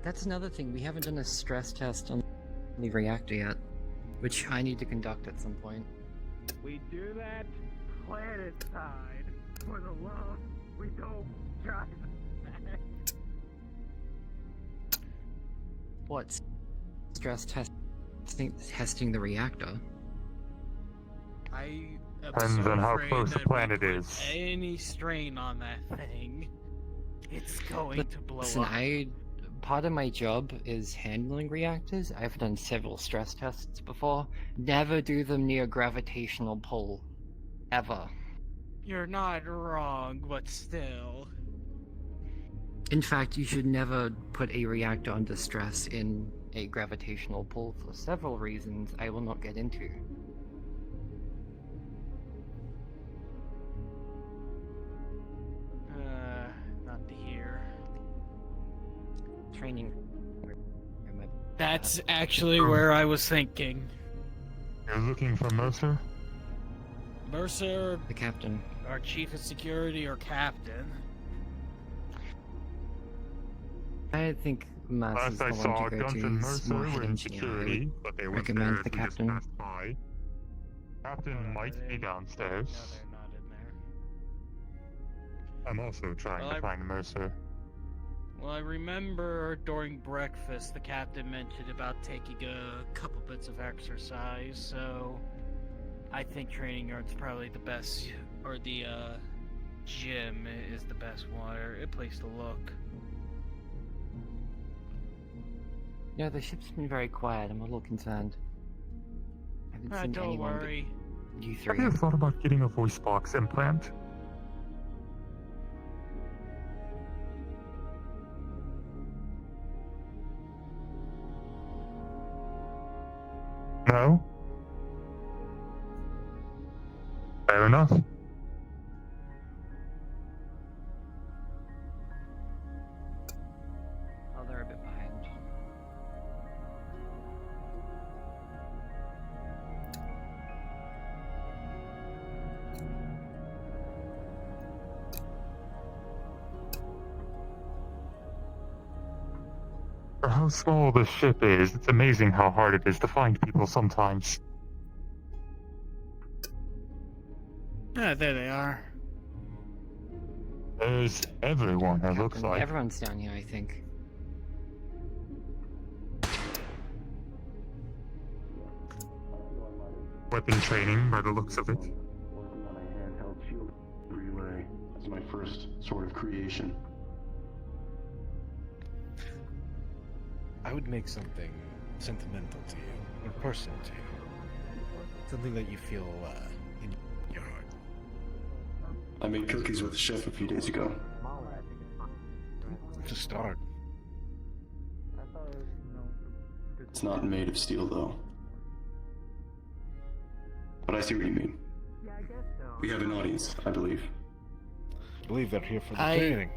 That's another thing. We haven't done a stress test on the reactor yet, which I need to conduct at some point. We do that planet side. For the love, we don't drive back. What? Stress testing the reactor? I am Depends so on how afraid close the that we planet put is. Any strain on that thing, it's going to blow Listen, up. part of my job is handling reactors. I've done several stress tests before. Never do them near gravitational pull. Ever. You're not wrong, but still. In fact, you should never put a reactor under stress in a gravitational pull for several reasons I will not get into. Not to hear. Training. That's actually where I was thinking. You're looking for Mercer? Mercer, The captain. our chief of security, or captain. I think Mars is Last the I saw, one to go Guns to. and He's Mercer more head were in engineer. I security, would but they weren't recommend there the as we just captain. passed by. Captain might be downstairs. No, they're not in there. I'm also trying Well, to find Mercer. Well, I remember during breakfast the captain mentioned about taking a couple bits of exercise, so I think training yard's probably the best, or the gym is the best one, or a place to look. Yeah, the ship's been very quiet. I'm a little concerned. I haven't seen Don't anyone but worry. you Have three. you thought about getting a voice box implant? No? Fair enough. Oh, they're a bit behind. For how small this ship is, it's amazing how hard it is to find people sometimes. Ah, there they are. There's everyone, it looks Captain, like. everyone's down here, I think. Weapon training, by the looks of it. Working on a handheld shield relay is my first sort of creation. I would make something sentimental to you, or personal to you. Something that you feel in your heart. I made cookies with the chef a few days ago. To start. It's not made of steel, though. But I see what you mean. We have an audience, I believe. I believe they're here for the I- training.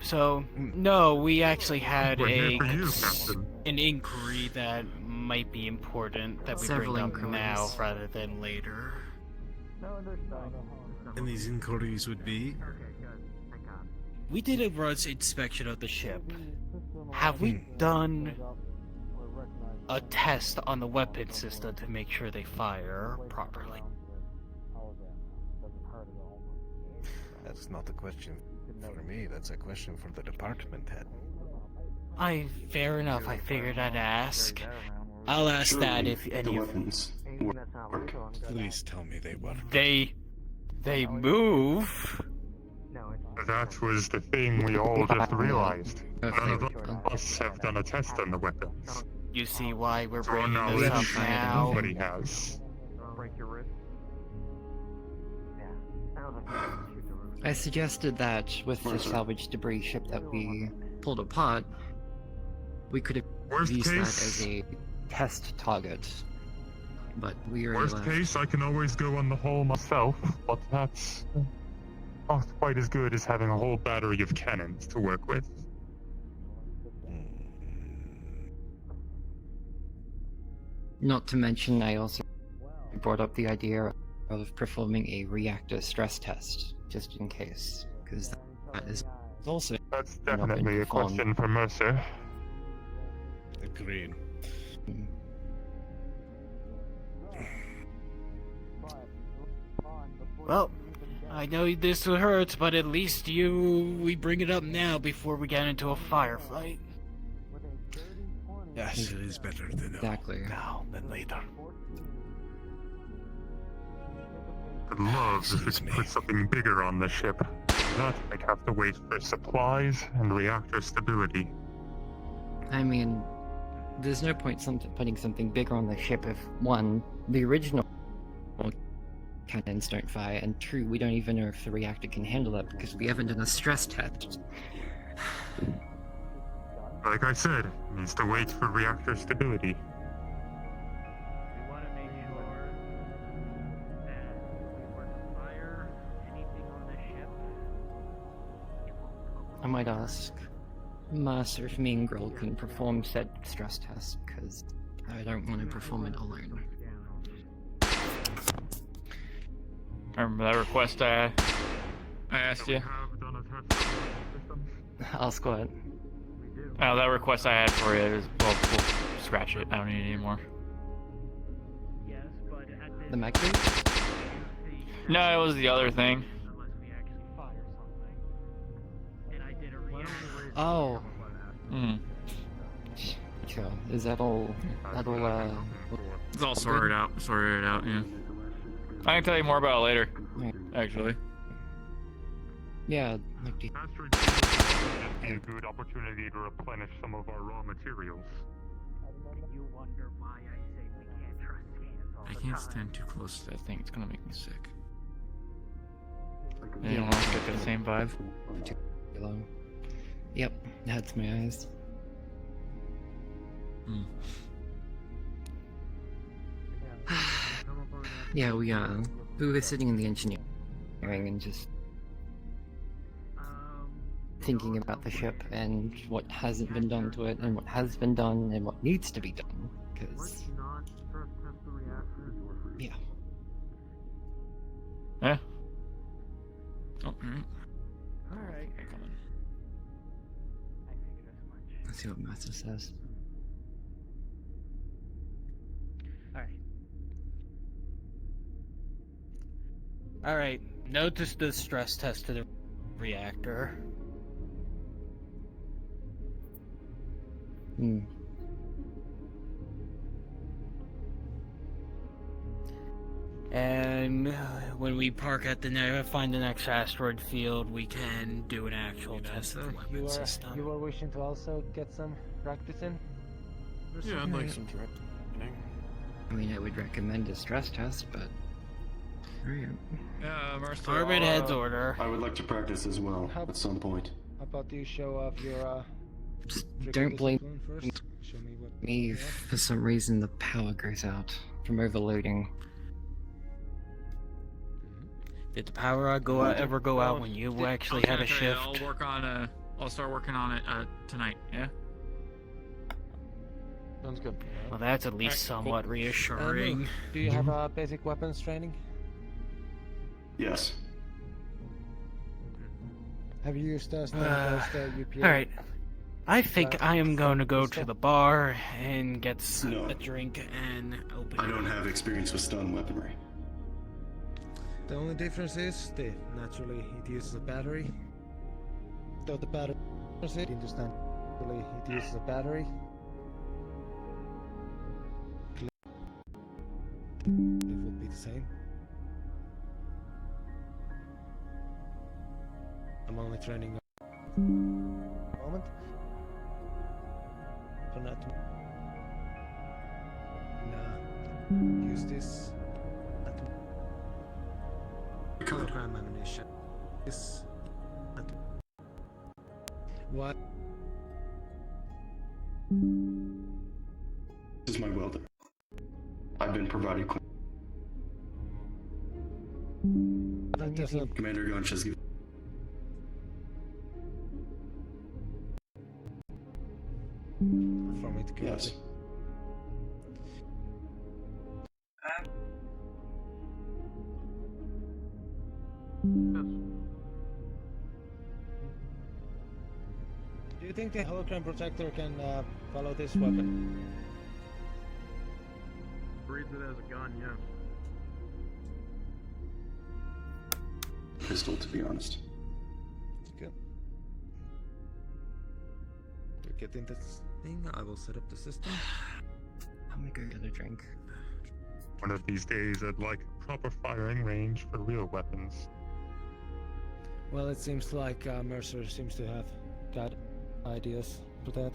So, no, we actually had We're here for you, Captain. an inquiry that might be important that we Several bring up now inquiries. rather than later. And these inquiries would be? We did a rush inspection of the ship. Have we done a test on the weapon system to make sure they fire properly? That's not a question for me, that's a question for the department head. Fair enough, I figured I'd ask. I'll ask that if the any of weapons work. Please tell me they work. they move. That was the thing we all just realized. None of us have done a test on the weapons. You see why we're To our bringing knowledge, this up now? nobody has. I suggested that with the salvage debris ship that we pulled apart, we could have Worst used that case- as a test target. But we already Worst left. case, I can always go on the hull myself, but that's not quite as good as having a whole battery of cannons to work with. Not to mention, I also brought up the idea of performing a reactor stress test, just in case, because that is also That's not been definitely a performed. question for Mercer. Agreed. Well, I know this hurts, but at least we bring it up now before we get into a firefight. Yes, it is better to know Exactly. now than later. I'd love if we could put something bigger on the ship. That I'd have to wait for supplies and reactor stability. I mean, there's no point putting something bigger on the ship if, one, the original cannons don't fire, and two, we don't even know if the reactor can handle that because we haven't done a stress test. Like I said, needs to wait for reactor stability. We want to make sure that if we were to fire anything on the ship, it won't come. I might ask Mercer if me and Grill can perform said stress test, because I don't want to perform it alone. Remember that request I asked you? Ask what? Oh, that request I had for you is, well, we'll scratch it. I don't need it anymore. Yes, but at this The mech suit? No, it was the other thing. unless we actually fire something. And I did a reaction. Oh, Hmm. sure. Is that all? It's all sorted out. Yeah. I can tell you more about it later. Right. Actually. Yeah, like the Asteroid would be a good opportunity to replenish some of our raw materials. You wonder why I say we can't trust scans all I the can't time. stand too close to that thing. It's gonna make me sick. Anyone else get the same vibe? Hello. Yep, that's my eyes. Hmm. Yeah, we were sitting in the engineering and just thinking about the ship and what hasn't been done to it and what has been done and what needs to be done. Because yeah, Yeah. Oh, alright. Alright. Coming. I figured as much. let's see what Master says. Alright, notice the stress test to the reactor. Hmm. And when we park at find the next asteroid field, we can do an actual test of the weapon system. You were wishing to also get some practice in? Yeah, I'd like some training. I mean, I would recommend a stress test, but alright. Yeah, Mercer. Department head's order. I would like to practice as well at some point. How about you show off your Just trick don't blame discipline first? Show me what me you if have. for some reason the power goes out from overloading. Did the power ever go out when you actually had a shift? I'll I'll start working on it tonight. Yeah. Sounds good. Well, that's at least somewhat reassuring. Do you have basic weapons training? Yes. Have you used UPA? Alright. I think I am going to go to the bar and get No. a drink and open I don't have experience with stun weaponry. The only difference is that naturally it uses a battery. Though the battery understand naturally it uses a battery. It would be the same. I'm only training at the moment. For not use this hologram ammunition. This what? This is my welder. I've been provided. Commander Gonchesky. From it, yes. Do you think the hologram protector can follow this weapon? Reads it as a gun, yes. Pistol, to be honest. Good. To get into this thing, I will set up the system. I'm gonna go get a drink. One of these days, I'd like a proper firing range for real weapons. Well, it seems like Mercer seems to have got ideas for that.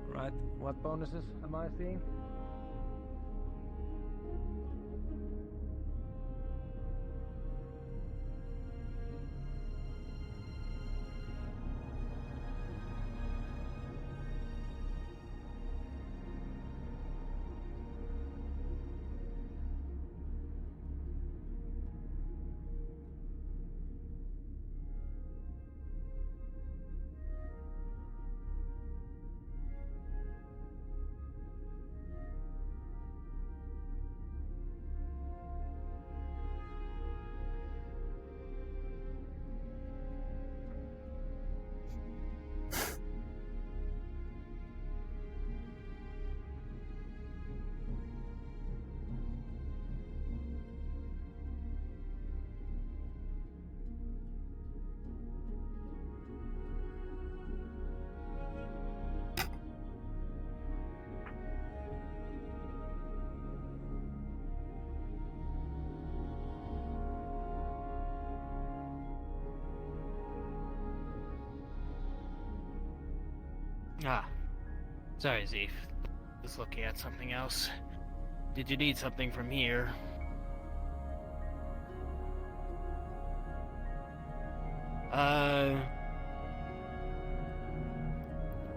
Right, what bonuses am I seeing? Ah. Sorry, Zith. Just looking at something else. Did you need something from here?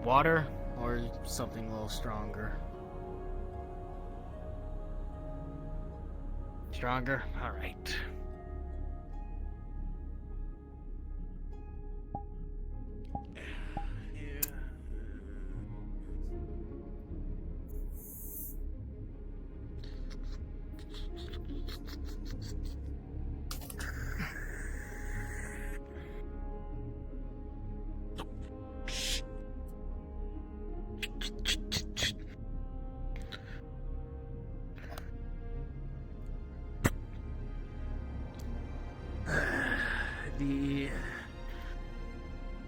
Water? Or something a little stronger? Stronger? Alright.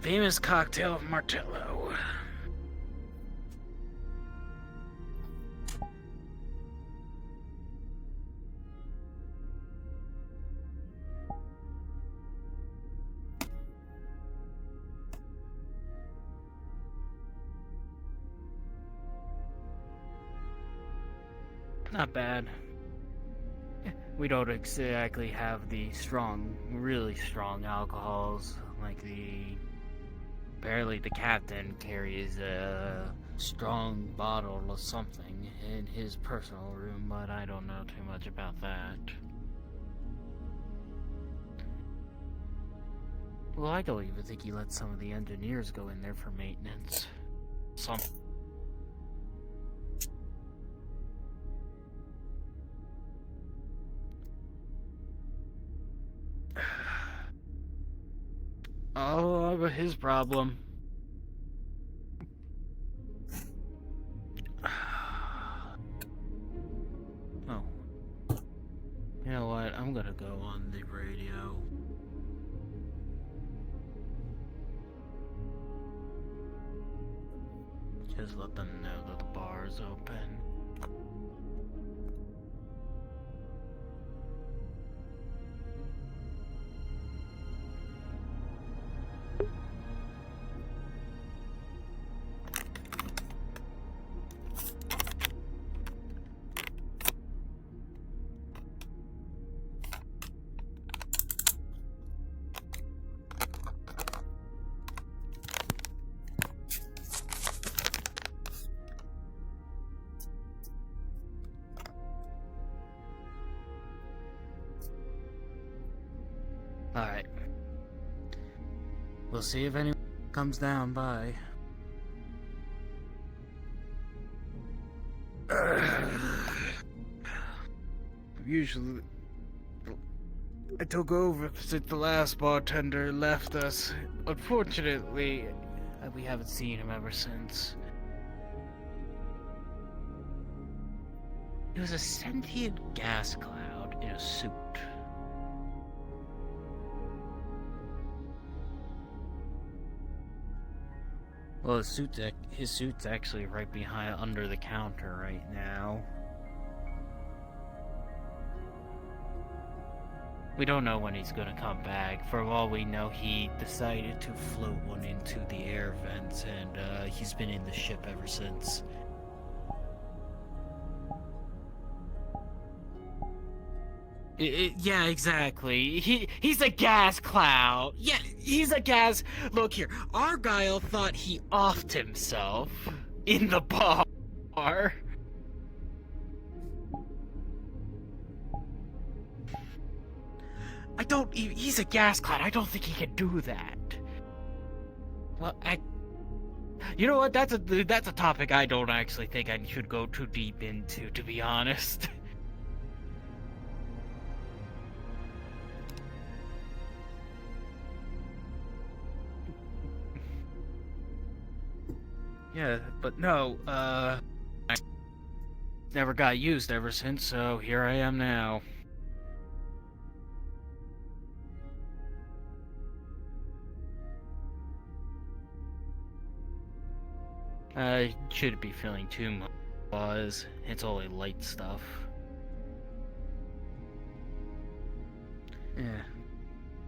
Famous cocktail of Martello. Not bad. We don't exactly have the strong, really strong alcohols like Apparently the captain carries a strong bottle of something in his personal room, but I don't know too much about that. Well, I don't even think he let some of the engineers go in there for maintenance. Oh, but his problem. Oh. You know what? I'm gonna go on the radio. Just let them know that the bar is open. Alright. We'll see if anyone comes down by. Usually, I took over since the last bartender left us. Unfortunately, we haven't seen him ever since. He was a sentient gas cloud in a suit. Well, his suit's actually right behind, under the counter right now. We don't know when he's gonna come back. For all we know, he decided to float one into the air vents, and he's been in the ship ever since. Yeah, exactly. He's a gas cloud. Yeah, he's a gas. Look here, Argyle thought he offed himself in the bar. He's a gas cloud. I don't think he can do that. Well, you know what? That's a topic I don't actually think I should go too deep into, to be honest. Yeah, but no, I never got used ever since, so here I am now. I shouldn't be feeling too much buzz. It's only light stuff. Yeah.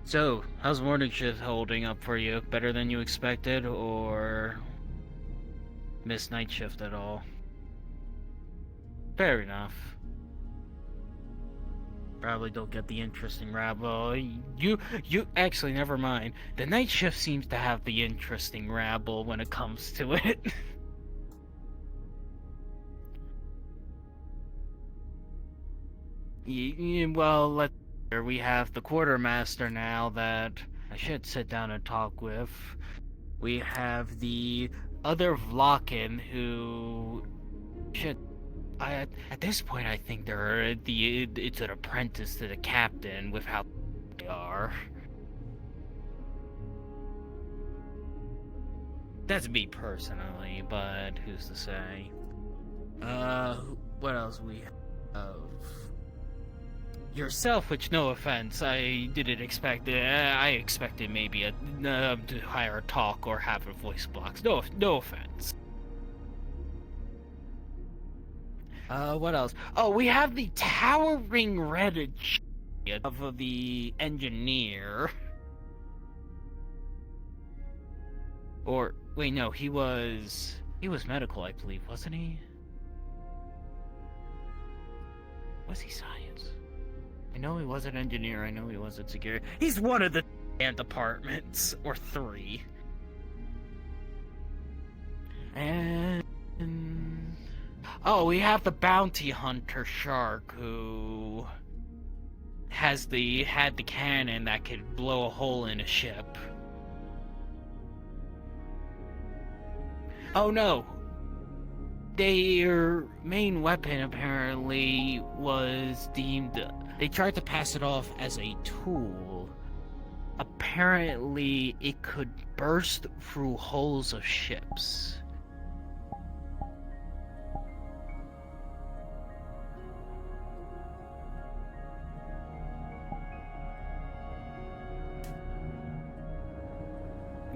So, how's morning shift holding up for you? Better than you expected, or missed night shift at all? Fair enough. Probably don't get the interesting rabble. You actually, never mind. The night shift seems to have the interesting rabble when it comes to it. Well, we have the quartermaster now that I should sit down and talk with. We have the other Vlakin who should. At this point, I think it's an apprentice to the captain with how they are. That's me personally, but who's to say? What else we have? yourself, which no offense, I didn't expect it. I expected maybe to hire a talk or have a voice blocks. No offense. What else? Oh, we have the towering red of the engineer. Or wait, no, he was medical, I believe, wasn't he? Was he science? I know he wasn't engineer. I know he wasn't security. He's one of the departments, or 3. And oh, we have the bounty hunter shark who had the cannon that could blow a hole in a ship. Oh no! Their main weapon apparently was deemed... They tried to pass it off as a tool. Apparently, it could burst through hulls of ships.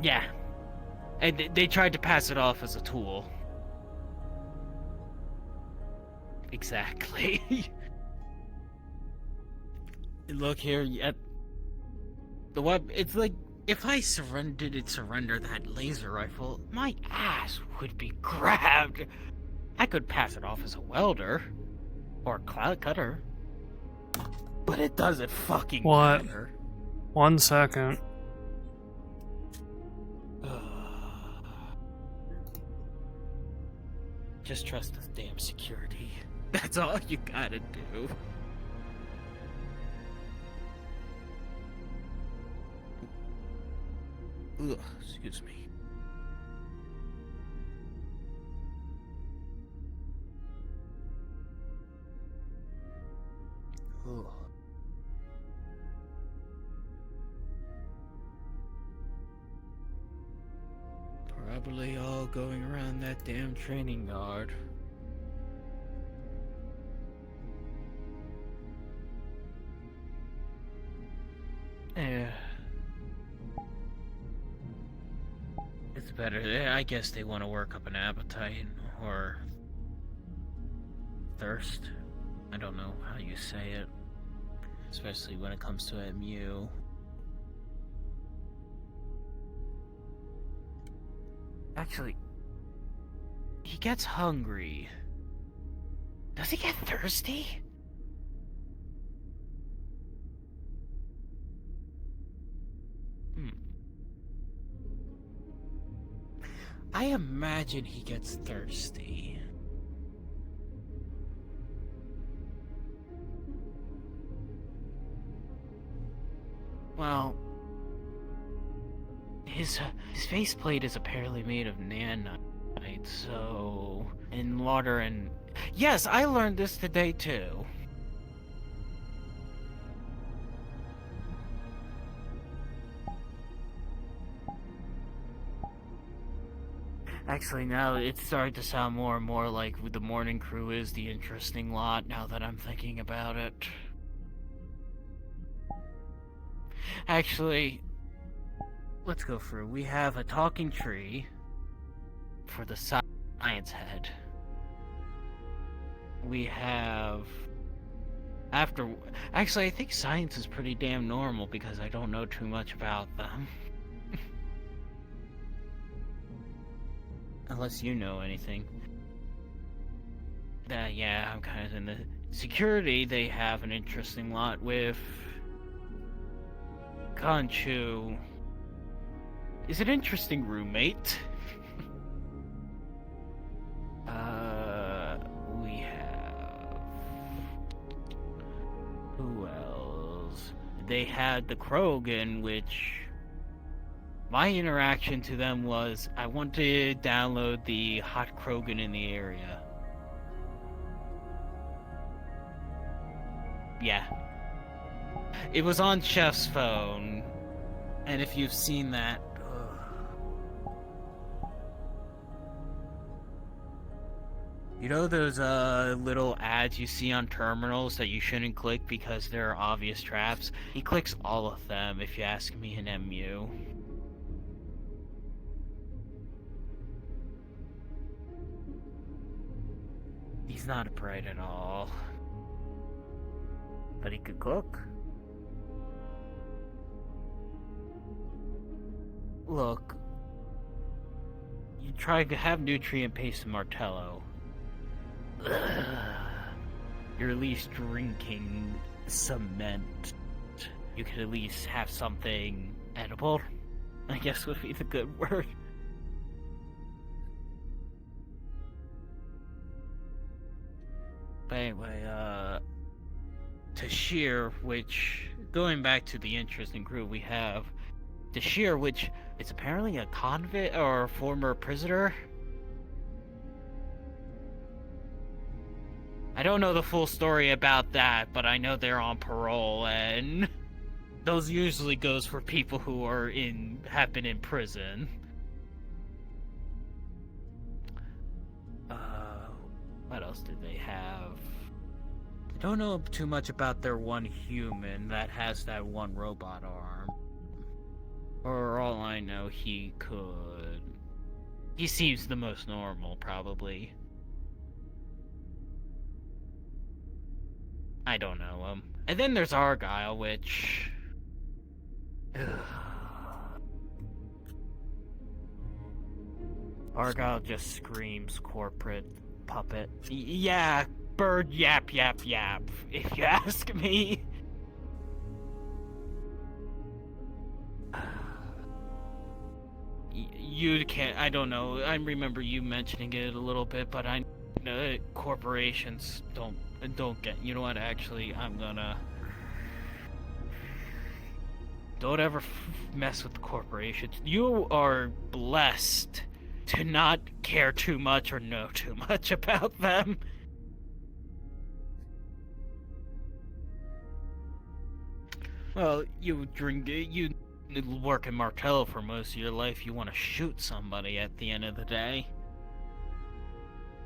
Yeah. And they tried to pass it off as a tool. Exactly. Look here, yet the web. It's like if I surrender that laser rifle, my ass would be grabbed. I could pass it off as a welder or a cloud cutter, but it doesn't fucking matter. 1 second. Just trust this damn security. That's all you gotta do. Ugh, excuse me. Ugh. Probably all going around that damn training yard. Yeah. It's better. I guess they want to work up an appetite or thirst. I don't know how you say it. Especially when it comes to MU. Actually, he gets hungry. Does he get thirsty? I imagine he gets thirsty. Well, his faceplate is apparently made of nanite, so... in water and... Yes, I learned this today too. Actually, now it's starting to sound more and more like the morning crew is the interesting lot, now that I'm thinking about it. Actually, let's go through. We have a talking tree for the science head. We have... Actually, I think science is pretty damn normal because I don't know too much about them. Unless you know anything. Yeah, I'm kind of in the... Security, they have an interesting lot with... Conchu is an interesting roommate. We have... Who else? They had the Krogan, which... My interaction to them was, I want to download the hot Krogan in the area. Yeah. It was on Chef's phone, and if you've seen that... You know those little ads you see on terminals that you shouldn't click because they're obvious traps? He clicks all of them, if you ask me, in MU. He's not bright at all. But he could cook. Look, you try to have nutrient paste in Martello. You're at least drinking cement. You could at least have something edible, I guess would be the good word. But anyway, Tashir, which, going back to the interesting group we have, Tashir, which is apparently a convict or a former prisoner. I don't know the full story about that, but I know they're on parole, and those usually goes for people who have been in prison. What else did they have? I don't know too much about their one human that has that one robot arm. For all I know, he seems the most normal, probably. I don't know him. And then there's Argyle, which... Argyle just screams corporate puppet. Yeah, bird yap yap yap, if you ask me. You can't, I don't know, I remember you mentioning it a little bit, but I know corporations don't get, you know what, actually, don't ever mess with the corporations. You are blessed to not care too much or know too much about them. Well, you work in Martello for most of your life, you want to shoot somebody at the end of the day.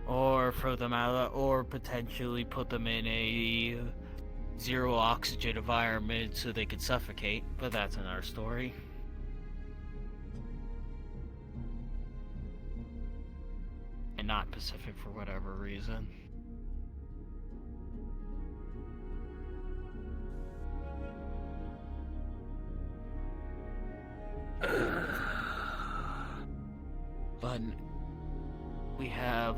Or throw them out, or potentially put them in a zero oxygen environment so they could suffocate, but that's another story. And not Pacific for whatever reason. But we have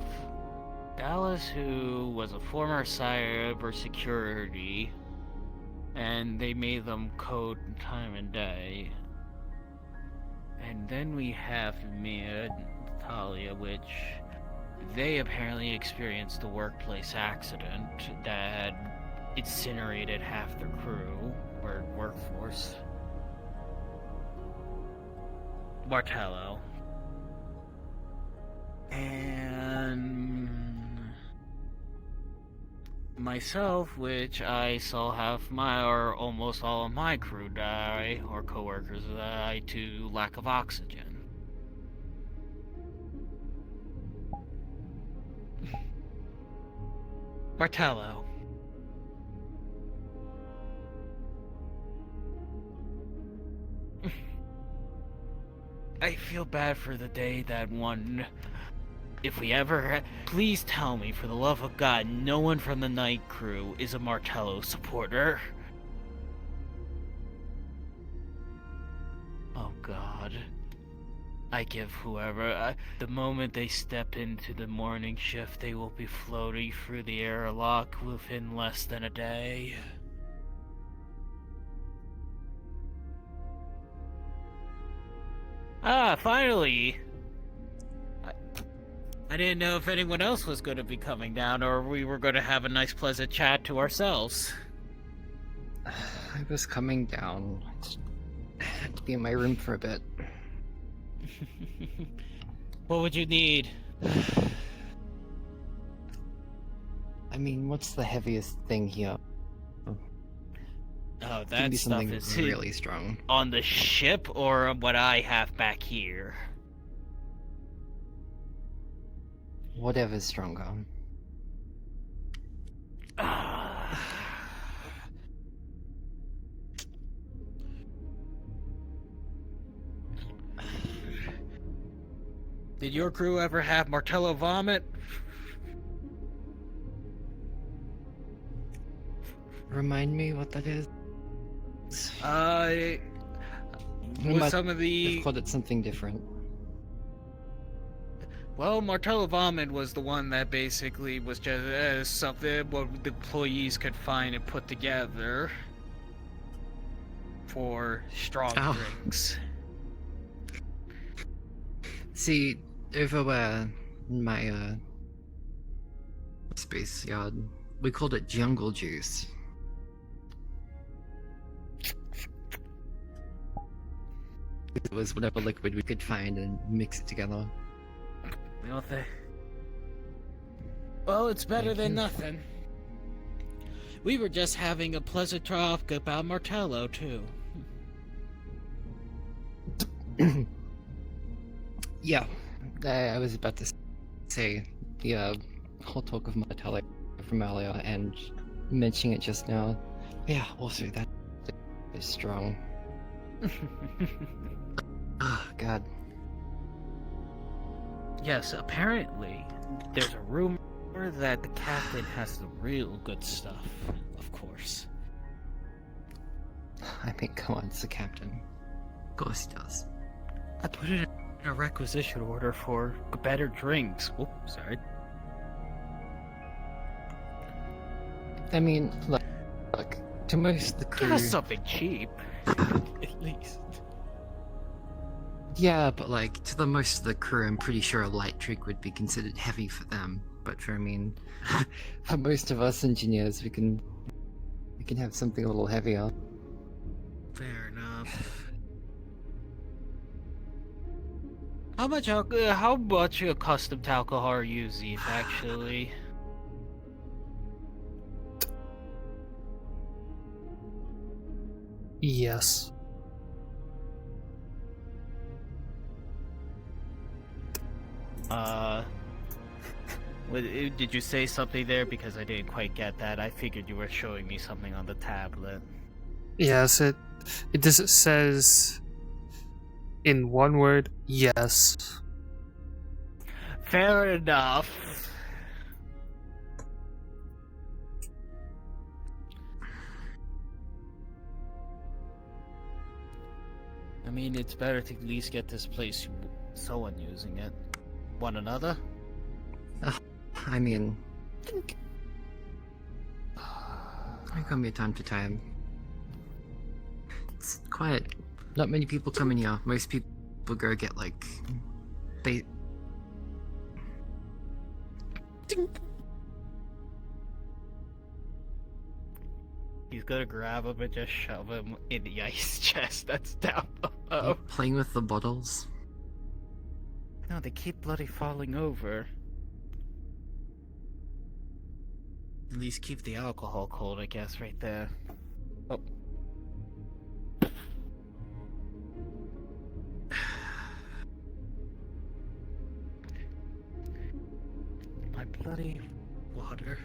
Dallas, who was a former cybersecurity, and they made them code time and day. And then we have Mire and Talia, which they apparently experienced a workplace accident that incinerated half their crew or workforce. Martello. And myself, which I saw almost all of my crew die, or coworkers die, to lack of oxygen. Martello. I feel bad for the day that one... If we ever... Please tell me, for the love of God, no one from the night crew is a Martello supporter. Oh God. I give whoever... the moment they step into the morning shift, they will be floating through the airlock within less than a day. Ah, finally! I didn't know if anyone else was going to be coming down, or we were going to have a nice pleasant chat to ourselves. I was coming down. I had to be in my room for a bit. What would you need? I mean, what's the heaviest thing here? Oh, that stuff is really strong. On the ship, or what I have back here? Whatever's stronger. Did your crew ever have Martello vomit? Remind me what that is. We We might some of the have called it something different. Well, Martello vomit was the one that basically was just something what the employees could find and put together for strong drinks. See, over in my space yard, we called it jungle juice. It was whatever liquid we could find and mix it together. Well, it's better than nothing. We were just having a pleasant talk about Martello, too. Yeah, I was about to say the whole talk of Martello from earlier and mentioning it just now. Yeah, also that is strong. Oh, God. Yes, apparently, there's a rumor that the captain has the real good stuff, of course. I mean, come on, it's the captain. Of course he does. I put it in a requisition order for better drinks. Oh, sorry. I mean, look, to most of the crew... Give us something cheap, at least. Yeah, but like, to the most of the crew, I'm pretty sure a light drink would be considered heavy for them. But for for most of us engineers, we can have something a little heavier. Fair enough. How much accustomed to alcohol are you, Zith, actually? Yes. Did you say something there? Because I didn't quite get that. I figured you were showing me something on the tablet. Yes, it just says in one word, yes. Fair enough. I mean, it's better to at least get this place someone using it. One another? I mean... I come here time to time. It's quiet. Not many people come in here. Most people go get, like... He's gonna grab him and just shove him in the ice chest that's down below. Playing with the bottles? No, they keep bloody falling over. At least keep the alcohol cold, I guess, right there. Oh. My bloody water.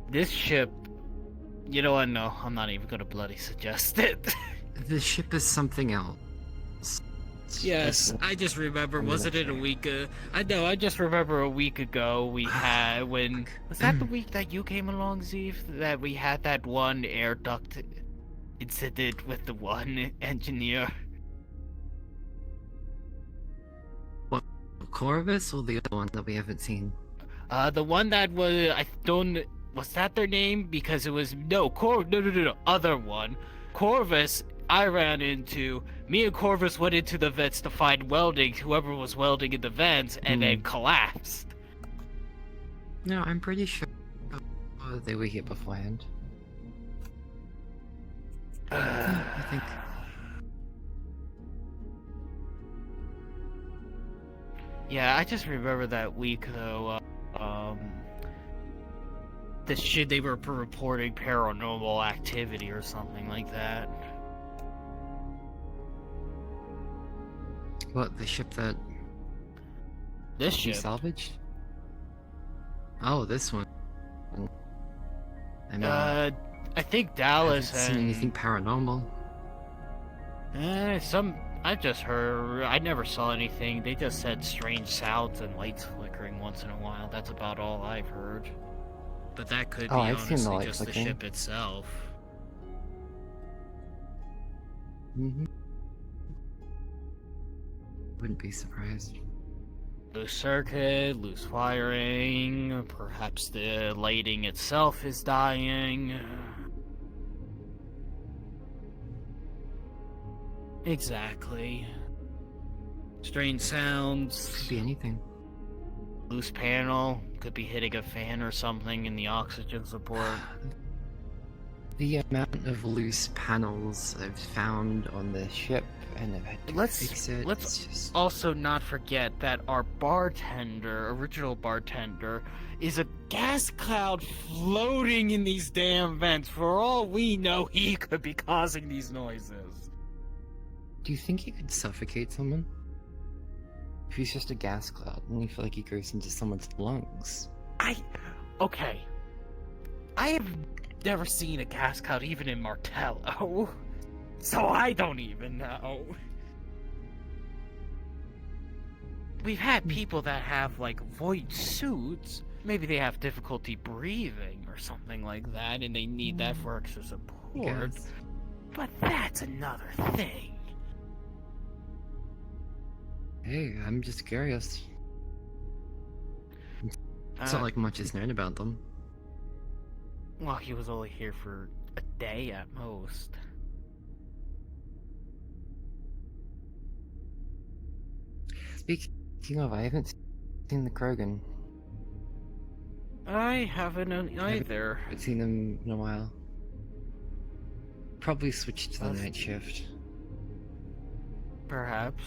This ship... You know what? No, I'm not even gonna bloody suggest it. The ship is something else. Yes, I just remember, wasn't it a week I just remember a week ago we had, was that the week that you came along, Zith? That we had that one air duct incident with the one engineer? What, Corvus or the other one that we haven't seen? The one that was, was that their name? Because it was, no, other one. Corvus, I ran into, me and Corvus went into the vents to find welding, whoever was welding in the vents, and then collapsed. No, I'm pretty sure they were here beforehand. Yeah, I think. Yeah, I just remember that week though, the shit they were reporting paranormal activity or something like that. What, the ship that... This you ship? salvaged? Oh, this one. I mean, I think Dallas haven't seen anything paranormal. I just heard. I never saw anything. They just said strange sounds and lights flickering once in a while. That's about all I've heard. But that could be I've seen the honestly light just the flickering. ship itself. Mm-hmm. Wouldn't be surprised. Loose circuit, loose wiring. Perhaps the lighting itself is dying. Exactly. Strange sounds. Could be anything. Loose panel. Could be hitting a fan or something in the oxygen support. The amount of loose panels I've found on the ship, and I've had to fix it. Let's also not forget that our original bartender, is a gas cloud floating in these damn vents. For all we know, he could be causing these noises. Do you think he could suffocate someone? If he's just a gas cloud, and you feel like he goes into someone's lungs. Okay. I have never seen a gas cloud even in Martello. So I don't even know. We've had people that have, like, void suits. Maybe they have difficulty breathing or something like that, and they need that for extra support. But that's another thing. Hey, I'm just curious. It's not like much is known about them. Well, he was only here for a day at most. Speaking of, I haven't seen the Krogan. I haven't either. I haven't seen them in a while. Probably switched to the night shift. Perhaps.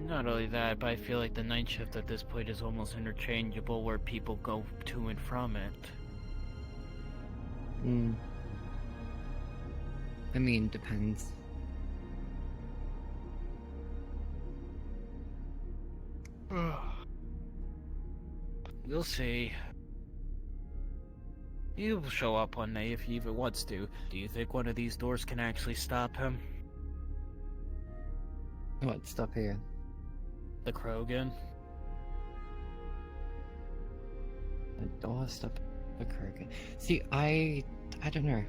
Not only that, but I feel like the night shift at this point is almost interchangeable where people go to and from it. I mean, depends. We'll see. He'll show up one day if he even wants to. Do you think one of these doors can actually stop him? What, stop here? The Krogan? The door stop the Krogan. See, I don't know.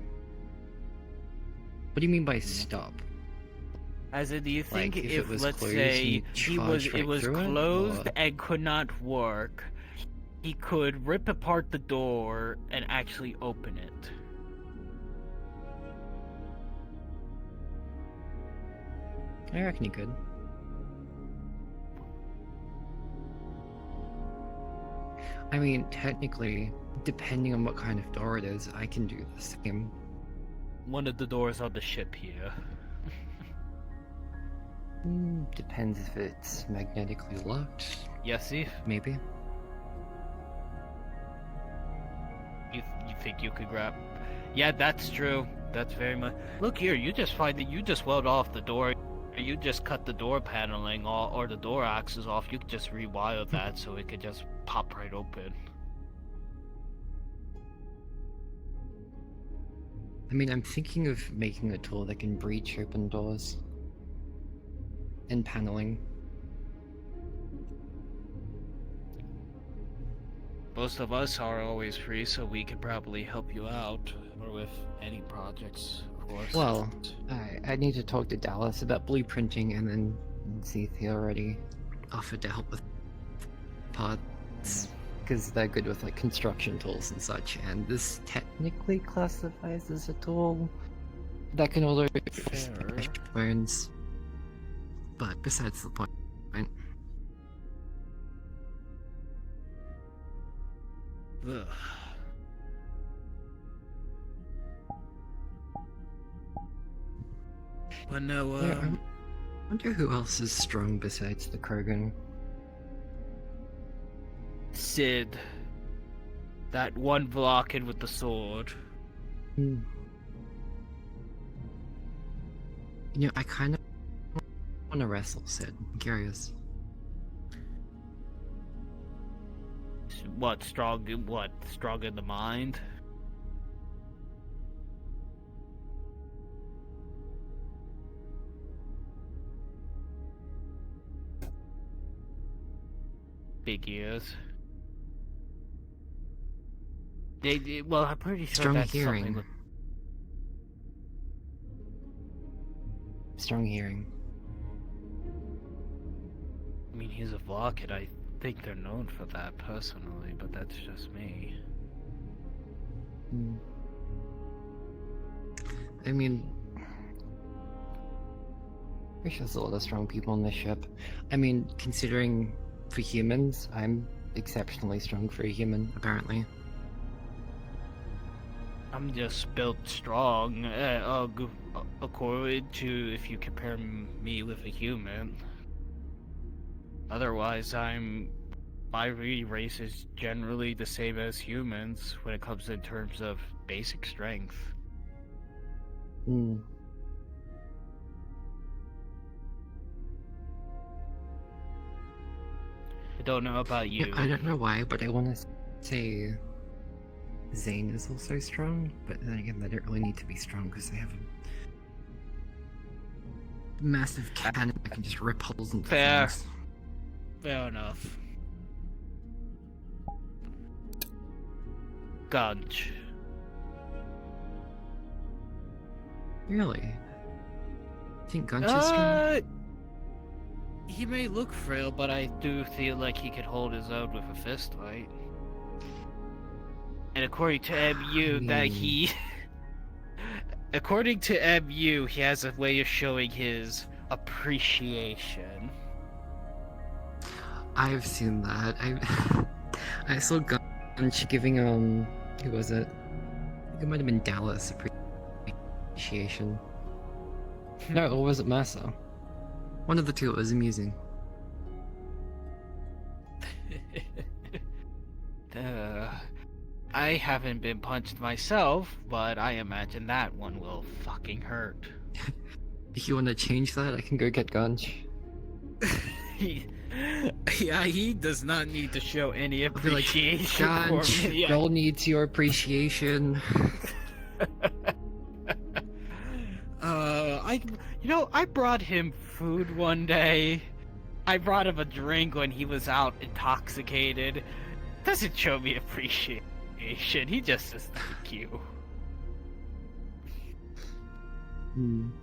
What do you mean by stop? As in, do you think Like, if it was let's closed, say, you charge it right was through it, closed or- and could not work, he could rip apart the door and actually open it? I reckon he could. I mean, technically, depending on what kind of door it is, I can do the same. One of the doors on the ship here. Depends if it's magnetically locked. Yes, Zith? Maybe. You think you could grab? Yeah, that's true. That's very much. Look here, you just find that you just weld off the door. You just cut the door paneling or the door axles off. You could just rewire that so it could just pop right open. I mean, I'm thinking of making a tool that can breach open doors. And paneling. Most of us are always free, so we could probably help you out, or with any projects, of course. Well, I need to talk to Dallas about blueprinting, and then Zith already offered to help with parts, because they're good with like construction tools and such, and this technically classifies as a tool that can also smash bones. But besides the point, right? Ugh. But no, Yeah, I wonder who else is strong besides the Krogan. Sid. That one Vlakin with the sword. You know, I kind of want to wrestle Sid. I'm curious. What, strong in the mind? big ears. Well, I'm pretty sure Strong that's hearing. something. Strong hearing. I mean, he's a Vrchat. I think they're known for that personally, but that's just me. I mean, there's just a lot of strong people on this ship. I mean, considering for humans, I'm exceptionally strong for a human, apparently. I'm just built strong, according to if you compare me with a human. Otherwise, my race is generally the same as humans when it comes in terms of basic strength. Hmm. I don't know about you. Yeah, I don't know why, but I want to say Zane is also strong, but then again, they don't really need to be strong because they have a massive cannon that can just rip holes into Fair. things. Fair enough. Gunch. Really? I think Gunch is strong? He may look frail, but I do feel like he could hold his own with a fist fight. And according to MU, according to MU, he has a way of showing his appreciation. I've seen that. I saw Gunch giving who was it? I think it might have been Dallas appreciation. No, or was it Massa? One of the two. It was amusing. I haven't been punched myself, but I imagine that one will fucking hurt. If you want to change that, I can go get Gunch. Yeah, he does not need to show any appreciation Like, for Gunch, me. girl needs your appreciation. I brought him food one day. I brought him a drink when he was out intoxicated. Doesn't show me appreciation. He just says thank you. Yeah.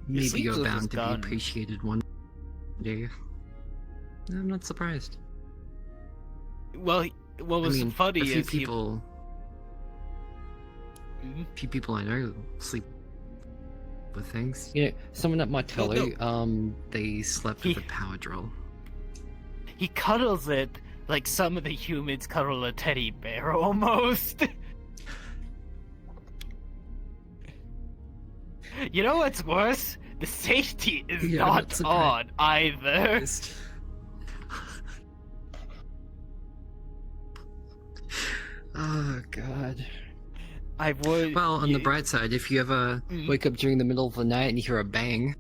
Maybe you're bound to be appreciated one day. I'm not surprised. Well, what was funny a few is people, few people I know sleep with things. You know, someone at my telly, they slept with a power drill. He cuddles it like some of the humans cuddle a teddy bear, almost. You know what's worse? The safety is not on either. Oh god. I would. Well, on the bright side, if you ever wake up during the middle of the night and you hear a bang,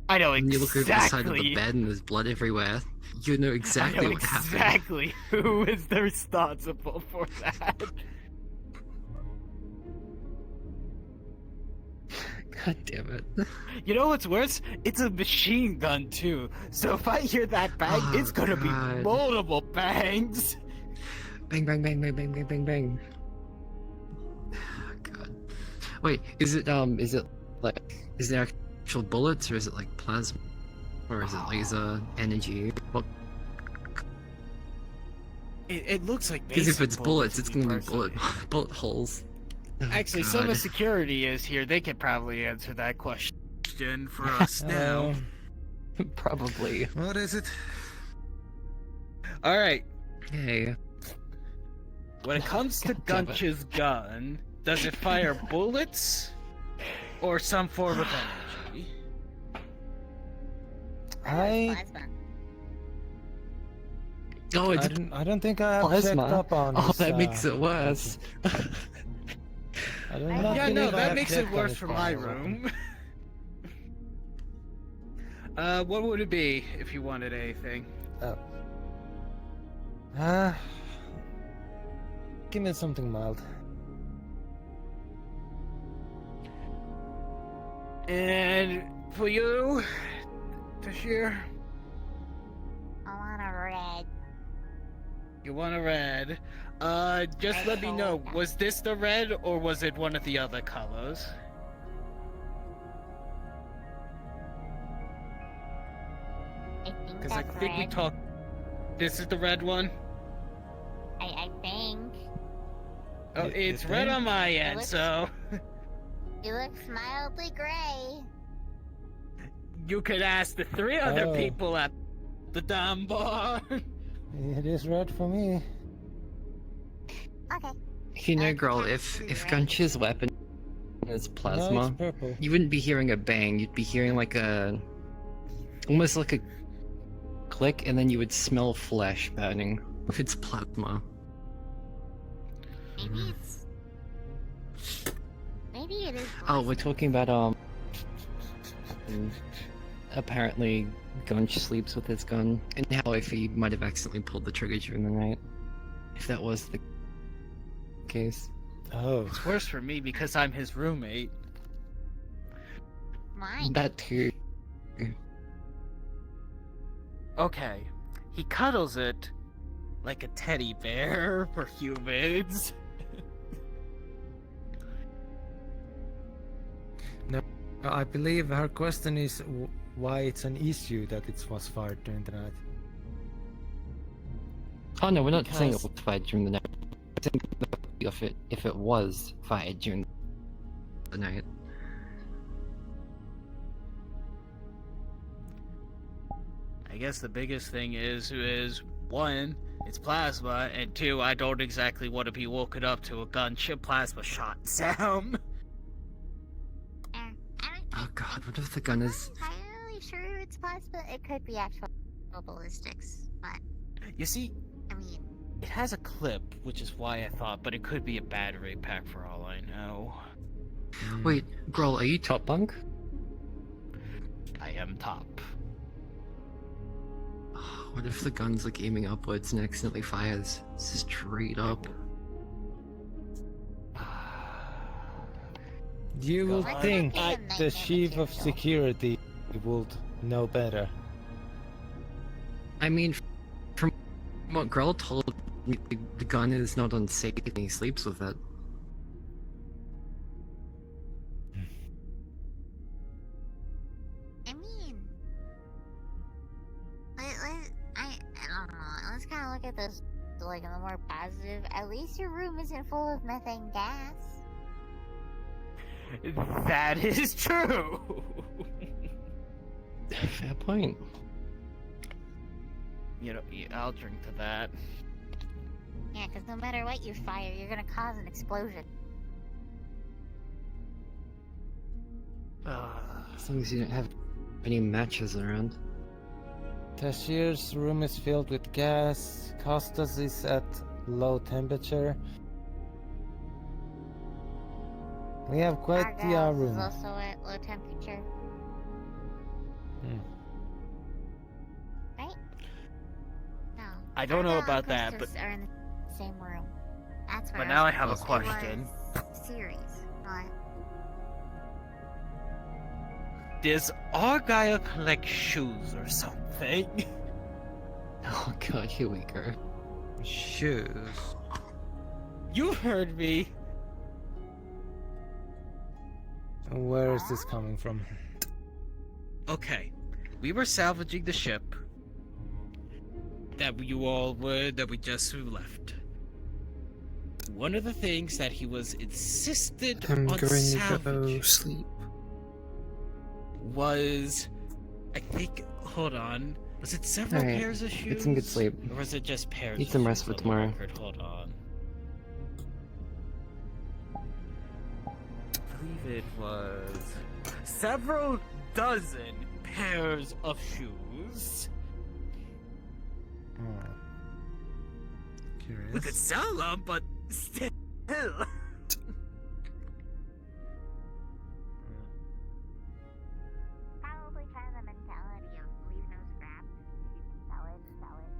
I know and you look over the side of the exactly. bed and there's blood everywhere, you know exactly what happened. Exactly who is the responsible for that. God damn it. You know what's worse? It's a machine gun too. So if I hear that bang, it's gonna be multiple bangs. Bang, bang, bang, bang, bang, bang, bang, bang. God. Wait, is it there actual bullets, or is it like plasma? Or is it laser energy? What? It looks like Because if basic it's bullets, it's gonna be personally. bullet holes. Oh, Actually, God. some of security is here. They could probably answer that question for us now. Probably. What is it? All right. Hey. When it comes to God damn it. Gunch's gun, does it fire bullets or some form of energy? Oh, it's I don't think I have plasma. checked up on Oh, his, that makes it worse. I do not Yeah, no, believe I that have makes it checked on worse his for my power weapon. room. What would it be if you wanted anything? Give me something mild. And for you, Tashir? I want a red. You want a red? Just let me know, was this the red or was it one of the other colors? Because I think we talked. This is the red one? I think. Oh, it's red on my end, so. It looks mildly gray. You could ask the 3 other people at the damn bar. It is red for me. Okay. You know, girl, if Gunch's weapon is plasma, purple. you wouldn't be hearing a bang. You'd be hearing like a, almost like a click, and then you would smell flesh burning. If it's plasma. Maybe it is. Oh, we're talking about apparently Gunch sleeps with his gun, and how if he might have accidentally pulled the trigger during the night. If that was the case. Oh. It's worse for me because I'm his roommate. Mine. That too. Okay. He cuddles it like a teddy bear for humans. No, I believe her question is why it's an issue that it was fired during the night. Oh no, we're not saying it was fired during the night. We're saying if it was fired during the night. I guess the biggest thing is 1, it's plasma, and 2, I don't exactly want to be woken up to a gunship plasma shot sound. Oh god, what if the gun is... I'm not entirely sure it's plasma. It could be actual ballistics, but... You see, I mean... It has a clip, which is why I thought, but it could be a battery pack for all I know. Wait, Groll, are you top bunk? I am top. What if the gun's like aiming upwards and accidentally fires straight up? You would think the chief of security would know better. I mean, from what Groll told me, the gun is not unsafe and he sleeps with it. I mean... I don't know. Let's kind of look at this like in a more positive. At least your room isn't full of methane gas. That is true! Fair point. You know, I'll drink to that. Yeah, because no matter what you fire, you're gonna cause an explosion. As long as you don't have any matches around. Tashir's room is filled with gas. Costas is at low temperature. We have quite the Argyle's room. is also at low temperature. Right? No. I don't know Argyle about and that, but... Costas are in the same room. That's where But now I was have a supposed- it question. was series, not... Does Argyle collect shoes or something? Oh god, here we go. Shoes. You heard me. Where is this coming from? Okay, we were salvaging the ship that we just left. One of the things that he was insistent I'm on going to go salvaging sleep. was, I think, hold on, was it several Alright, pairs of shoes? get some good sleep. Or was it just pairs Need of some rest shoes for on the tomorrow. record? Hold on. I believe it was several dozen pairs of shoes. Curious. We could sell them, but still. Probably kind of the mentality of leave no scrap. If you can sell it, sell it.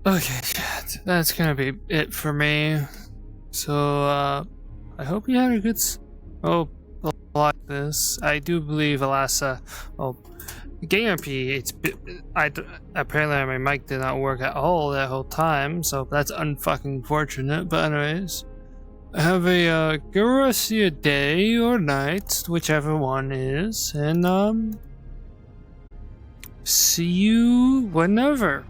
Okay, chat. That's gonna be it for me. So, I hope you had a good. Like this. I do believe, alas, GameRP. Apparently my mic did not work at all that whole time, so that's unfucking fortunate. But anyways, have a good rest of your day or night, whichever one is, and see you whenever.